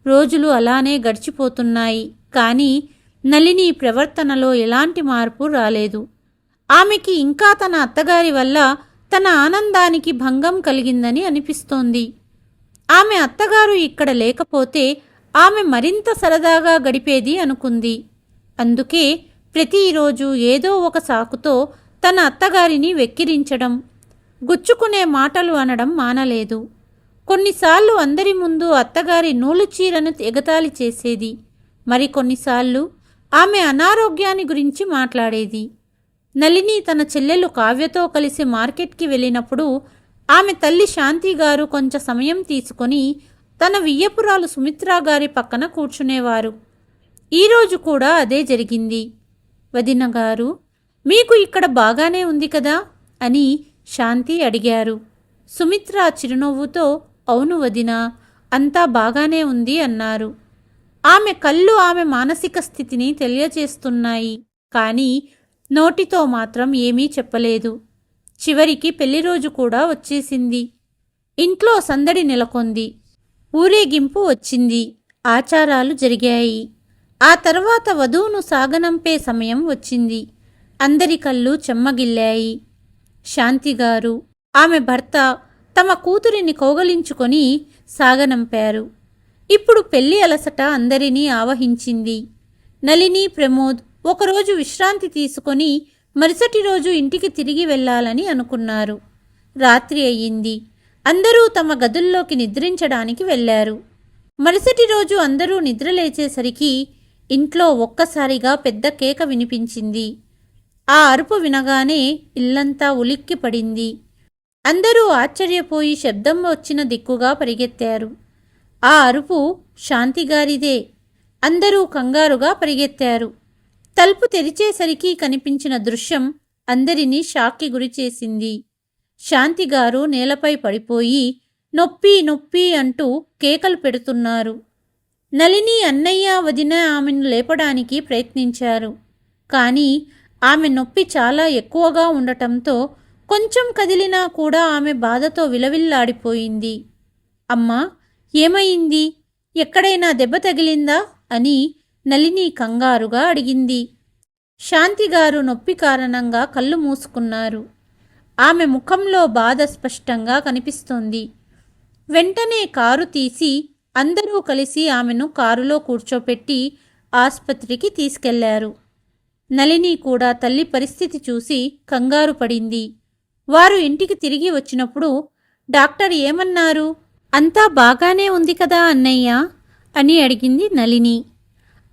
రోజులు అలానే గడిచిపోతున్నాయి. కానీ నళిని ప్రవర్తనలో ఎలాంటి మార్పు రాలేదు. ఆమెకి ఇంకా తన అత్తగారి వల్ల తన ఆనందానికి భంగం కలిగిందని అనిపిస్తోంది. ఆమె అత్తగారు ఇక్కడ లేకపోతే ఆమె మరింత సరదాగా గడిపేది అనుకుంది. అందుకే ప్రతిరోజు ఏదో ఒక సాకుతో తన అత్తగారిని వెక్కిరించడం, గుచ్చుకునే మాటలు అనడం మానలేదు. కొన్నిసార్లు అందరి ముందు అత్తగారి నూలు చీరను ఎగతాళి చేసేది. మరికొన్నిసార్లు ఆమె అనారోగ్యాన్ని గురించి మాట్లాడేది. నళిని తన చెల్లెలు కావ్యతో కలిసి మార్కెట్కి వెళ్ళినప్పుడు ఆమె తల్లి శాంతి గారు కొంచెం సమయం తీసుకొని తన వియ్యపురాలు సుమిత్రా గారి పక్కన కూర్చునేవారు. ఈరోజు కూడా అదే జరిగింది. వదిన గారు, మీకు ఇక్కడ బాగానే ఉంది కదా అని శాంతి అడిగారు. సుమిత్ర చిరునవ్వుతో, అవును వదినా, అంతా బాగానే ఉంది అన్నారు. ఆమె కళ్ళు ఆమె మానసిక స్థితిని తెలియజేస్తున్నాయి. కానీ నోటితో మాత్రం ఏమీ చెప్పలేదు. చివరికి పెళ్లిరోజు కూడా వచ్చేసింది. ఇంట్లో సందడి నెలకొంది. ఊరేగింపు వచ్చింది. ఆచారాలు జరిగాయి. ఆ తర్వాత వధువును సాగనంపే సమయం వచ్చింది. అందరి కళ్ళు చెమ్మగిల్లాయి. శాంతిగారు, ఆమె భర్త తమ కూతురిని కౌగలించుకొని సాగనంపారు. ఇప్పుడు పెళ్లి అలసట అందరినీ ఆవహించింది. నళిని, ప్రమోద్ ఒకరోజు విశ్రాంతి తీసుకొని మరుసటి రోజు ఇంటికి తిరిగి వెళ్ళాలని అనుకున్నారు. రాత్రి అయ్యింది. అందరూ తమ గదుల్లోకి నిద్రించడానికి వెళ్ళారు. మరుసటి రోజు అందరూ నిద్రలేచేసరికి ఇంట్లో ఒక్కసారిగా పెద్ద కేక వినిపించింది. ఆ అరుపు వినగానే ఇల్లంతా ఉలిక్కిపడింది. అందరూ ఆశ్చర్యపోయి శబ్దం వచ్చిన దిక్కుగా పరిగెత్తారు. ఆ అరుపు శాంతిగారిదే. అందరూ కంగారుగా పరిగెత్తారు. తలుపు తెరిచేసరికి కనిపించిన దృశ్యం అందరినీ షాక్కి గురిచేసింది. శాంతిగారు నేలపై పడిపోయి నొప్పి నొప్పి అంటూ కేకలు పెడుతున్నారు. నళిని, అన్నయ్య, వదిన ఆమెను లేపడానికి ప్రయత్నించారు. కానీ ఆమె నొప్పి చాలా ఎక్కువగా ఉండటంతో కొంచెం కదిలినా కూడా ఆమె బాధతో విలవిల్లాడిపోయింది. అమ్మా, ఏమైంది? ఎక్కడైనా దెబ్బ తగిలిందా అని నళిని కంగారుగా అడిగింది. శాంతిగారు నొప్పి కారణంగా కళ్ళు మూసుకున్నారు. ఆమె ముఖంలో బాధ స్పష్టంగా కనిపిస్తోంది. వెంటనే కారు తీసి అందరూ కలిసి ఆమెను కారులో కూర్చోపెట్టి ఆస్పత్రికి తీసుకెళ్లారు. నళిని కూడా తల్లి పరిస్థితి చూసి కంగారు పడింది. వారు ఇంటికి తిరిగి వచ్చినప్పుడు డాక్టర్ ఏమన్నారు? అంతా బాగానే ఉంది కదా అన్నయ్య అని అడిగింది నళిని.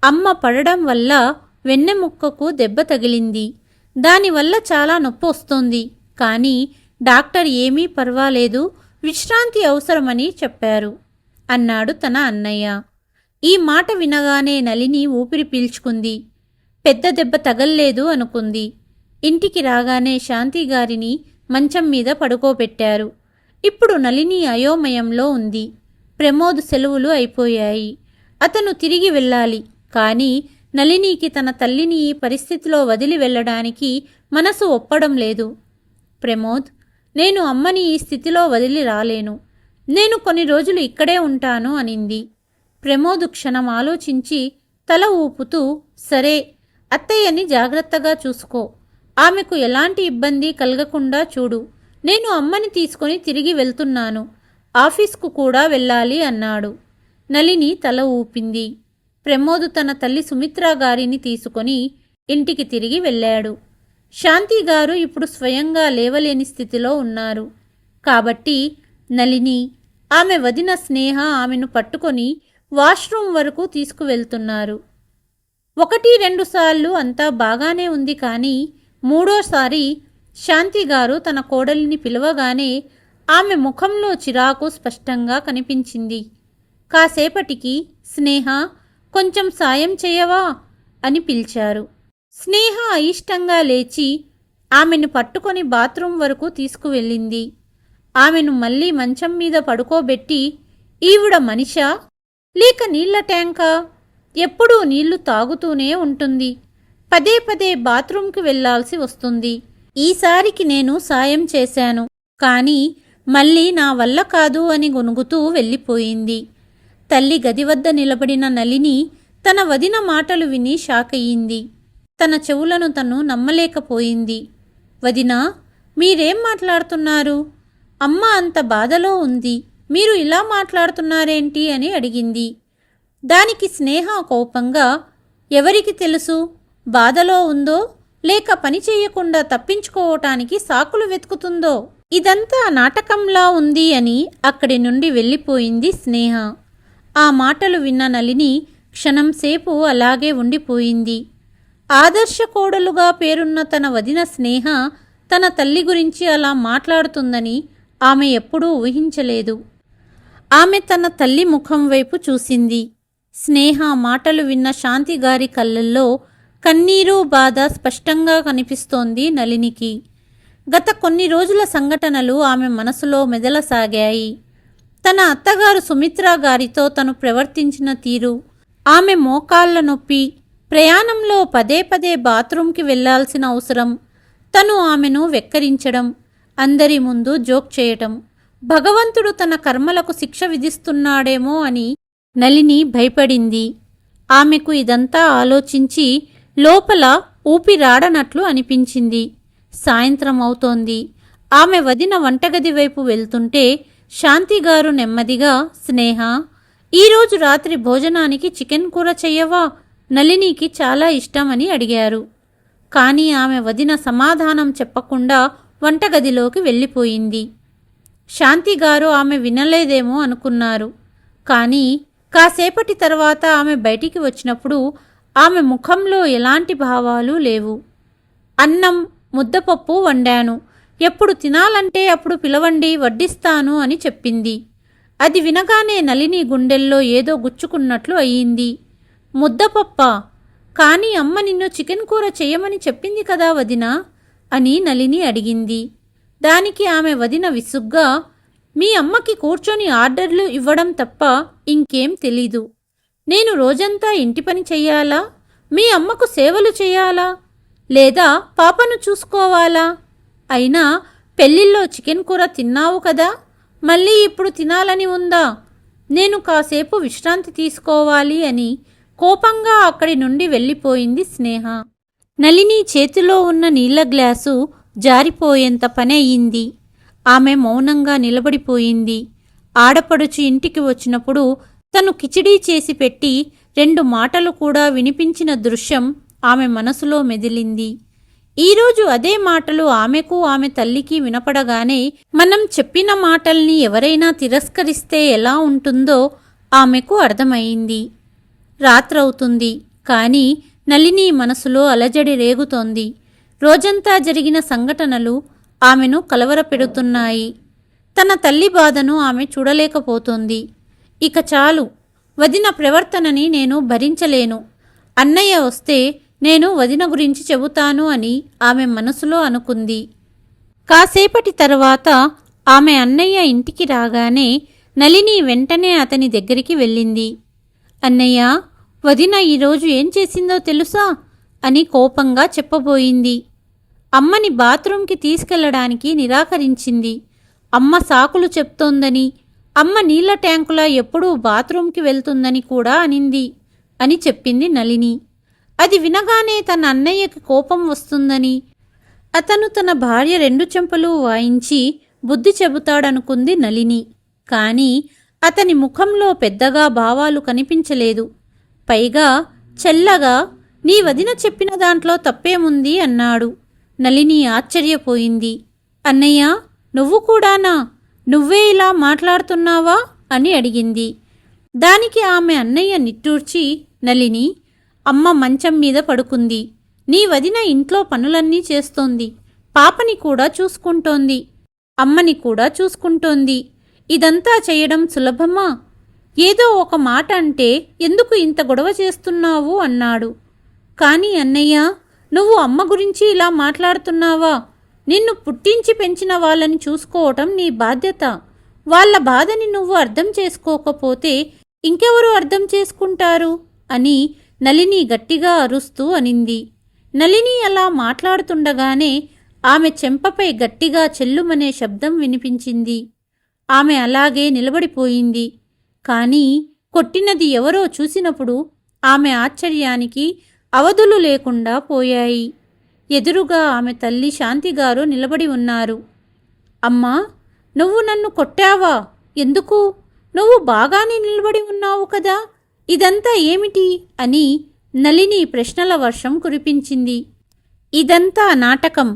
అమ్మ పడడం వల్ల వెన్నెముక్కకు దెబ్బ తగిలింది. దానివల్ల చాలా నొప్పి వస్తోంది. కానీ డాక్టర్ ఏమీ పర్వాలేదు, విశ్రాంతి అవసరమని చెప్పారు అన్నాడు తన అన్నయ్య. ఈ మాట వినగానే నళిని ఊపిరి పీల్చుకుంది. పెద్ద దెబ్బ తగల్లేదు అనుకుంది. ఇంటికి రాగానే శాంతిగారిని మంచం మీద పడుకోబెట్టారు. ఇప్పుడు నళిని అయోమయంలో ఉంది. ప్రమోద్ సెలవులు అయిపోయాయి. అతను తిరిగి వెళ్ళాలి. కానీ నళినికి తన తల్లిని ఈ పరిస్థితిలో వదిలి వెళ్ళడానికి మనసు ఒప్పడం లేదు. ప్రమోద్, నేను అమ్మని ఈ స్థితిలో వదిలి రాలేను. నేను కొన్ని రోజులు ఇక్కడే ఉంటాను అనింది. ప్రమోద్ క్షణం ఆలోచించి తల ఊపుతూ, సరే, అత్తయ్యని జాగ్రత్తగా చూసుకో. ఆమెకు ఎలాంటి ఇబ్బంది కలగకుండా చూడు. నేను అమ్మని తీసుకొని తిరిగి వెళ్తున్నాను. ఆఫీస్కు కూడా వెళ్ళాలి అన్నాడు. నళిని తల ఊపింది. ప్రమోద్ తన తల్లి సుమిత్రా గారిని తీసుకొని ఇంటికి తిరిగి వెళ్ళాడు. శాంతిగారు ఇప్పుడు స్వయంగా లేవలేని స్థితిలో ఉన్నారు. కాబట్టి నళిని, ఆమె వదిన స్నేహ ఆమెను పట్టుకొని వాష్రూమ్ వరకు తీసుకువెళ్తున్నారు. 1-2 సార్లు అంతా బాగానే ఉంది. కానీ మూడోసారి శాంతిగారు తన కోడలిని పిలవగానే ఆమె ముఖంలో చిరాకు స్పష్టంగా కనిపించింది. కాసేపటికి స్నేహ, కొంచెం సాయం చేయవా అని పిలిచారు. స్నేహ అయిష్టంగా లేచి ఆమెను పట్టుకొని బాత్రూం వరకు తీసుకువెళ్ళింది. ఆమెను మళ్ళీ మంచం మీద పడుకోబెట్టి, ఈవిడ మనిషా లేక నీళ్ల ట్యాంకా? ఎప్పుడూ నీళ్లు తాగుతూనే ఉంటుంది. పదే పదే బాత్రూంకి వెళ్లాల్సి వస్తుంది. ఈసారికి నేను సాయం చేశాను, కానీ మళ్ళీ నా వల్ల కాదు అని గొనుగుతూ వెళ్ళిపోయింది. తల్లి గది వద్ద నిలబడిన నళిని తన వదిన మాటలు విని షాకయ్యింది. తన చెవులను తను నమ్మలేకపోయింది. వదినా, మీరేం మాట్లాడుతున్నారు? అమ్మ అంత బాధలో ఉంది, మీరు ఇలా మాట్లాడుతున్నారేంటి అని అడిగింది. దానికి స్నేహ కోపంగా, ఎవరికి తెలుసు బాధలో ఉందో లేక పని చేయకుండా తప్పించుకోవటానికి సాకులు వెతుకుతుందో? ఇదంతా నాటకంలా ఉంది అని అక్కడి నుండి వెళ్ళిపోయింది స్నేహ. ఆ మాటలు విన్న నళిని క్షణంసేపు అలాగే ఉండిపోయింది. ఆదర్శ కోడలుగా పేరున్న తన వదిన స్నేహ తన తల్లి గురించి అలా మాట్లాడుతుందని ఆమె ఎప్పుడూ ఊహించలేదు. ఆమె తన తల్లి ముఖం వైపు చూసింది. స్నేహ మాటలు విన్న శాంతిగారి కళ్ళల్లో కన్నీరు, బాధ స్పష్టంగా కనిపిస్తోంది నళినికి. గత కొన్ని రోజుల సంఘటనలు ఆమె మనసులో మెదలసాగాయి. తన అత్తగారు సుమిత్రా గారితో తను ప్రవర్తించిన తీరు, ఆమె మోకాళ్ల నొప్పి, ప్రయాణంలో పదే పదే బాత్రూంకి వెళ్లాల్సిన అవసరం, తను ఆమెను వెక్కరించడం, అందరి ముందు జోక్ చేయటం, భగవంతుడు తన కర్మలకు శిక్ష విధిస్తున్నాడేమో అని నళిని భయపడింది. ఆమెకు ఇదంతా ఆలోచించి లోపల ఊపిరాడనట్లు అనిపించింది. సాయంత్రం అవుతోంది. ఆమె వదిన వంటగది వైపు వెళ్తుంటే శాంతిగారు నెమ్మదిగా, స్నేహ, ఈరోజు రాత్రి భోజనానికి చికెన్ కూర చెయ్యవా? నళినికి చాలా ఇష్టమని అడిగారు. కానీ ఆమె వదిన సమాధానం చెప్పకుండా వంటగదిలోకి వెళ్ళిపోయింది. శాంతిగారు ఆమె వినలేదేమో అనుకున్నారు. కానీ కాసేపటి తర్వాత ఆమె బయటికి వచ్చినప్పుడు ఆమె ముఖంలో ఎలాంటి భావాలు లేవు. అన్నం, ముద్దపప్పు వండాను. ఎప్పుడు తినాలంటే అప్పుడు పిలవండి, వడ్డిస్తాను అని చెప్పింది. అది వినగానే నళిని గుండెల్లో ఏదో గుచ్చుకున్నట్లు అయ్యింది. ముద్దపప్పా? కానీ అమ్మ నిన్ను చికెన్ కూర చెయ్యమని చెప్పింది కదా వదినా అని నళిని అడిగింది. దానికి ఆమె వదిన విసుగ్గా, మీ అమ్మకి కూర్చొని ఆర్డర్లు ఇవ్వడం తప్ప ఇంకేం తెలీదు. నేను రోజంతా ఇంటి పని చెయ్యాలా? మీ అమ్మకు సేవలు చెయ్యాలా? లేదా పాపను చూసుకోవాలా? అయినా పెళ్ళిళ్ళో చికెన్ కూర తిన్నావు కదా, మళ్ళీ ఇప్పుడు తినాలని ఉందా? నేను కాసేపు విశ్రాంతి తీసుకోవాలి అని కోపంగా అక్కడి నుండి వెళ్ళిపోయింది స్నేహ. నళిని చేతిలో ఉన్న నీళ్ల గ్లాసు జారిపోయేంత పని అయ్యింది. ఆమె మౌనంగా నిలబడిపోయింది. ఆడపడుచు ఇంటికి వచ్చినప్పుడు తను కిచిడీ చేసి పెట్టి 2 మాటలు కూడా వినిపించిన దృశ్యం ఆమె మనసులో మెదిలింది. ఈరోజు అదే మాటలు ఆమెకు ఆమె తల్లికి వినపడగానే మనం చెప్పిన మాటల్ని ఎవరైనా తిరస్కరిస్తే ఎలా ఉంటుందో ఆమెకు అర్థమైంది. రాత్రవుతుంది, కానీ నళిని మనసులో అలజడి రేగుతోంది. రోజంతా జరిగిన సంఘటనలు ఆమెను కలవరపెడుతున్నాయి. తన తల్లి బాధను ఆమె చూడలేకపోతోంది. ఇక చాలు, వదిన ప్రవర్తనని నేను భరించలేను. అన్నయ్య వస్తే నేను వదిన గురించి చెబుతాను అని ఆమె మనసులో అనుకుంది. కాసేపటి తర్వాత ఆమె అన్నయ్య ఇంటికి రాగానే నళిని వెంటనే అతని దగ్గరికి వెళ్ళింది. అన్నయ్య, వదిన ఈరోజు ఏం చేసిందో తెలుసా అని కోపంగా చెప్పబోయింది. అమ్మని బాత్రూంకి తీసుకెళ్లడానికి నిరాకరించింది. అమ్మ సాకులు చెప్తోందని, అమ్మ నీళ్ల ట్యాంకులా ఎప్పుడూ బాత్రూంకి వెళ్తుందని కూడా అనింది అని చెప్పింది నళిని. అది వినగానే తన అన్నయ్యకి కోపం వస్తుందని, అతను తన భార్య 2 చెంపలు వాయించి బుద్ధి చెబుతాడనుకుంది నళిని. కానీ అతని ముఖంలో పెద్దగా భావాలు కనిపించలేదు. పైగా చెల్లగా, నీ వదిన చెప్పిన దాంట్లో తప్పేముంది అన్నాడు. నళిని ఆశ్చర్యపోయింది. అన్నయ్య, నువ్వు కూడానా? నువ్వే ఇలా మాట్లాడుతున్నావా అని అడిగింది. దానికి ఆమె అన్నయ్య నిట్టూర్చి, నళిని, అమ్మ మంచం మీద పడుకుంది. నీ వదిన ఇంట్లో పనులన్నీ చేస్తోంది. పాపని కూడా చూసుకుంటోంది. అమ్మని కూడా చూసుకుంటోంది. ఇదంతా చేయడం సులభమా? ఏదో ఒక మాట అంటే ఎందుకు ఇంత గొడవ చేస్తున్నావు అన్నాడు. కానీ అన్నయ్య, నువ్వు అమ్మ గురించి ఇలా మాట్లాడుతున్నావా? నిన్ను పుట్టించి పెంచిన వాళ్ళని చూసుకోవటం నీ బాధ్యత. వాళ్ళ బాధని నువ్వు అర్థం చేసుకోకపోతే ఇంకెవరు అర్థం చేసుకుంటారు అని నళిని గట్టిగా అరుస్తూ అనింది. నళిని అలా మాట్లాడుతుండగానే ఆమె చెంపపై గట్టిగా చెల్లుమనే శబ్దం వినిపించింది. ఆమె అలాగే నిలబడిపోయింది. కానీ కొట్టినది ఎవరో చూసినప్పుడు ఆమె ఆశ్చర్యానికి అవధులు లేకుండా పోయాయి. ఎదురుగా ఆమె తల్లి శాంతిగారు నిలబడి ఉన్నారు. అమ్మా, నువ్వు నన్ను కొట్టావా? ఎందుకు? నువ్వు బాగానే నిలబడి ఉన్నావు కదా, ఇదంతా ఏమిటి అని నళిని ప్రశ్నల వర్షం కురిపించింది. ఇదంతా నాటకం.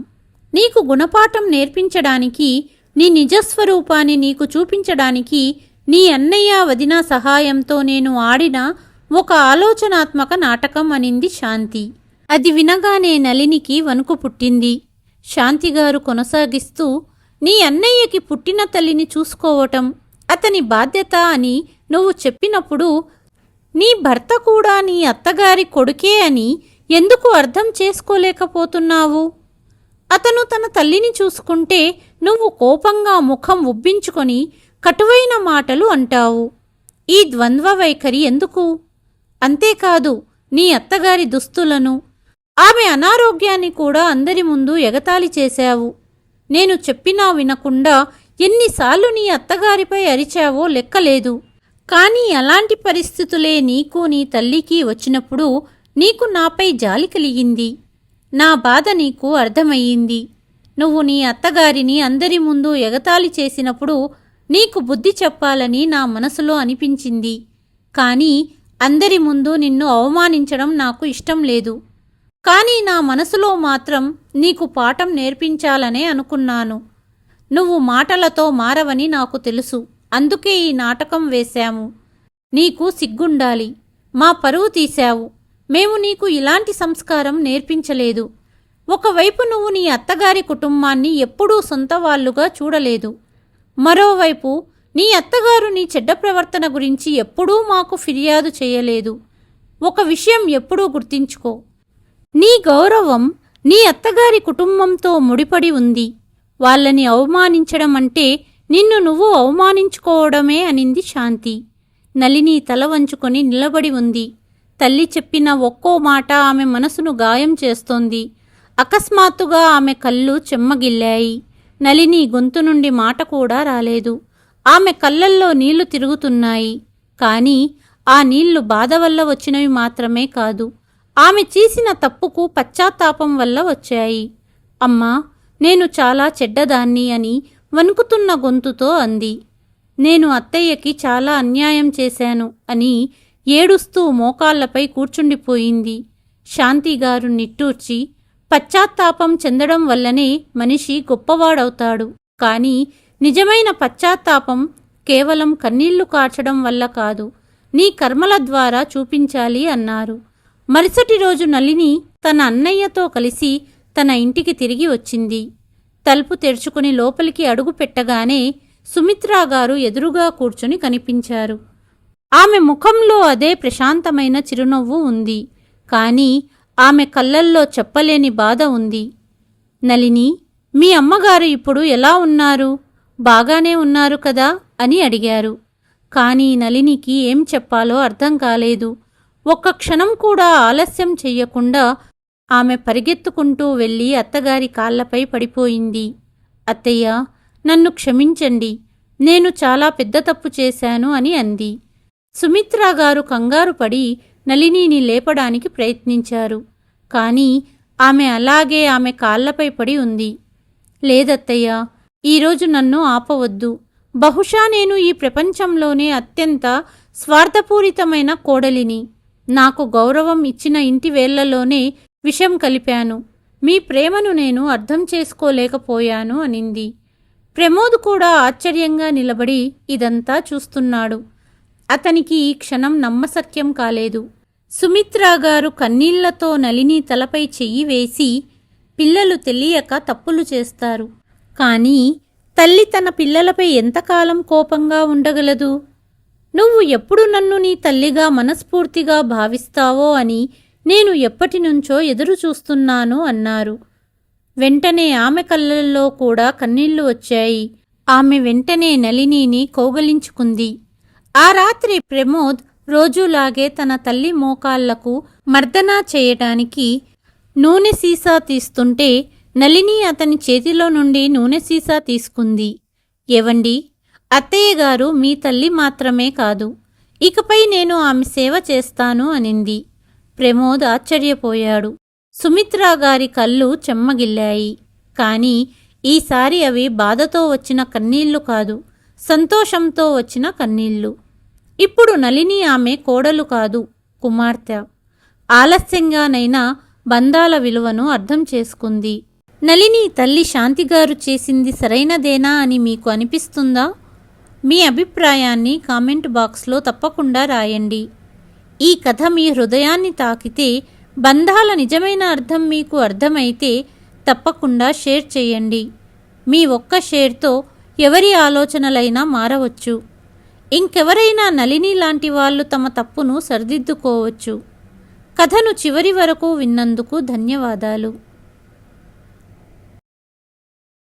నీకు గుణపాఠం నేర్పించడానికి, నీ నిజస్వరూపాన్ని నీకు చూపించడానికి నీ అన్నయ్య వదిన సహాయంతో నేను ఆడిన ఒక ఆలోచనాత్మక నాటకం అనింది శాంతి. అది వినగానే నళినికి వణుకు పుట్టింది. శాంతిగారు కొనసాగిస్తూ, నీ అన్నయ్యకి పుట్టిన తల్లిని చూసుకోవటం అతని బాధ్యత అని నువ్వు చెప్పినప్పుడు నీ భర్త కూడా నీ అత్తగారి కొడుకే అని ఎందుకు అర్థం చేసుకోలేకపోతున్నావు? అతను తన తల్లిని చూసుకుంటే నువ్వు కోపంగా ముఖం ఉబ్బించుకొని కటువైన మాటలు అంటావు. ఈ ద్వంద్వ వైఖరి ఎందుకు? అంతేకాదు, నీ అత్తగారి దుస్తులను, ఆమె అనారోగ్యాన్ని కూడా అందరి ముందు ఎగతాళి చేశావు. నేను చెప్పినా వినకుండా ఎన్నిసార్లు నీ అత్తగారిపై అరిచావో లెక్కలేదు. కానీ అలాంటి పరిస్థితులే నీకు నీ తల్లికి వచ్చినప్పుడు నీకు నాపై జాలి కలిగింది. నా బాధ నీకు అర్థమయ్యింది. నువ్వు నీ అత్తగారిని అందరి ముందు ఎగతాళి చేసినప్పుడు నీకు బుద్ధి చెప్పాలని నా మనసులో అనిపించింది. కానీ అందరి ముందు నిన్ను అవమానించడం నాకు ఇష్టం లేదు. కానీ నా మనసులో మాత్రం నీకు పాఠం నేర్పించాలనే అనుకున్నాను. నువ్వు మాటలతో మారవని నాకు తెలుసు. అందుకే ఈ నాటకం వేశాము. నీకు సిగ్గుండాలి. మా పరువు తీశావు. మేము నీకు ఇలాంటి సంస్కారం నేర్పించలేదు. ఒకవైపు నువ్వు నీ అత్తగారి కుటుంబాన్ని ఎప్పుడూ సొంత వాళ్ళుగా చూడలేదు. మరోవైపు నీ అత్తగారు నీ చెడ్డ ప్రవర్తన గురించి ఎప్పుడూ మాకు ఫిర్యాదు చేయలేదు. ఒక విషయం ఎప్పుడూ గుర్తించుకో, నీ గౌరవం నీ అత్తగారి కుటుంబంతో ముడిపడి ఉంది. వాళ్ళని అవమానించడం అంటే నిన్ను నువ్వు అవమానించుకోవడమే అనింది శాంతి. నళిని తల వంచుకొని నిలబడి ఉంది. తల్లి చెప్పిన ఒక్కో మాట ఆమె మనసును గాయం చేస్తోంది. అకస్మాత్తుగా ఆమె కళ్ళు చెమ్మగిల్లాయి. నళిని గొంతు నుండి మాట కూడా రాలేదు. ఆమె కళ్ళల్లో నీళ్లు తిరుగుతున్నాయి. కానీ ఆ నీళ్లు బాధ వల్ల వచ్చినవి మాత్రమే కాదు, ఆమె చేసిన తప్పుకు పశ్చాత్తాపం వల్ల వచ్చాయి. అమ్మా, నేను చాలా చెడ్డదాన్ని అని వణుకుతున్న గొంతుతో అంది. నేను అత్తయ్యకి చాలా అన్యాయం చేశాను అని ఏడుస్తూ మోకాళ్లపై కూర్చుండిపోయింది. శాంతిగారు నిట్టూర్చి, పశ్చాత్తాపం చెందడం వల్లనే మనిషి గొప్పవాడవుతాడు, కానీ నిజమైన పశ్చాత్తాపం కేవలం కన్నీళ్లు కార్చడం వల్ల కాదు, నీ కర్మల ద్వారా చూపించాలి అన్నారు. మరుసటి రోజు నళిని తన అన్నయ్యతో కలిసి తన ఇంటికి తిరిగి వచ్చింది. తలుపు తెరుచుకుని లోపలికి అడుగు పెట్టగానే సుమిత్రాగారు ఎదురుగా కూర్చుని కనిపించారు. ఆమె ముఖంలో అదే ప్రశాంతమైన చిరునవ్వు ఉంది, కానీ ఆమె కళ్ళల్లో చెప్పలేని బాధ ఉంది. నళిని, మీ అమ్మగారు ఇప్పుడు ఎలా ఉన్నారు? బాగానే ఉన్నారు కదా అని అడిగారు. కానీ నళినికి ఏం చెప్పాలో అర్థం కాలేదు. ఒక్క క్షణం కూడా ఆలస్యం చెయ్యకుండా ఆమె పరిగెత్తుకుంటూ వెళ్ళి అత్తగారి కాళ్లపై పడిపోయింది. అత్తయ్య, నన్ను క్షమించండి, నేను చాలా పెద్ద తప్పు చేశాను అని అంది. సుమిత్రాగారు కంగారు పడి నళినిని లేపడానికి ప్రయత్నించారు. కానీ ఆమె అలాగే ఆమె కాళ్లపై పడి ఉంది. లేదత్తయ్య, ఈరోజు నన్ను ఆపవద్దు. బహుశా నేను ఈ ప్రపంచంలోనే అత్యంత స్వార్థపూరితమైన కోడలిని. నాకు గౌరవం ఇచ్చిన ఇంటి వేళ్లలోనే విషం కలిపాను. మీ ప్రేమను నేను అర్థం చేసుకోలేకపోయాను అనింది. ప్రమోద్ కూడా ఆశ్చర్యంగా నిలబడి ఇదంతా చూస్తున్నాడు. అతనికి ఈ క్షణం నమ్మశక్యం కాలేదు. సుమిత్రాగారు కన్నీళ్లతో నళిని తలపై చెయ్యి వేసి, పిల్లలు తెలియక తప్పులు చేస్తారు, కానీ తల్లి తన పిల్లలపై ఎంతకాలం కోపంగా ఉండగలదు? నువ్వు ఎప్పుడు నన్ను నీ తల్లిగా మనస్ఫూర్తిగా భావిస్తావో అని నేను ఎప్పటినుంచో ఎదురు చూస్తున్నాను అన్నారు. వెంటనే ఆమె కళ్ళల్లో కూడా కన్నీళ్లు వచ్చాయి. ఆమె వెంటనే నళినిని కౌగలించుకుంది. ఆ రాత్రి ప్రమోద్ రోజులాగే తన తల్లి మోకాళ్లకు మర్దనా చేయటానికి నూనె సీసా తీస్తుంటే నళిని అతని చేతిలో నుండి నూనె సీసా తీసుకుంది. ఏవండి, అత్తయ్యగారు మీ తల్లి మాత్రమే కాదు, ఇకపై నేను ఆమె సేవ చేస్తాను అనింది. ప్రమోద్ ఆశ్చర్యపోయాడు. సుమిత్రాగారి కళ్ళు చెమ్మగిల్లాయి. కానీ ఈసారి అవి బాధతో వచ్చిన కన్నీళ్లు కాదు, సంతోషంతో వచ్చిన కన్నీళ్లు. ఇప్పుడు నళిని ఆమె కోడలు కాదు, కుమార్తె. ఆలస్యంగానైనా బంధాల విలువను అర్థం చేసుకుంది. నళిని తల్లి శాంతిగారు చేసింది సరైనదేనా అని మీకు అనిపిస్తుందా? మీ అభిప్రాయాన్ని కామెంట్ బాక్స్లో తప్పకుండా రాయండి. ఈ కథ మీ హృదయాన్ని తాకితే, బంధాల నిజమైన అర్థం మీకు అర్థమైతే తప్పకుండా షేర్ చేయండి. మీ ఒక్క షేర్తో ఎవరి ఆలోచనలైనా మారవచ్చు. ఇంకెవరైనా నళిని లాంటి వాళ్ళు తమ తప్పును సరిదిద్దుకోవచ్చు. కథను చివరి వరకు విన్నందుకు ధన్యవాదాలు.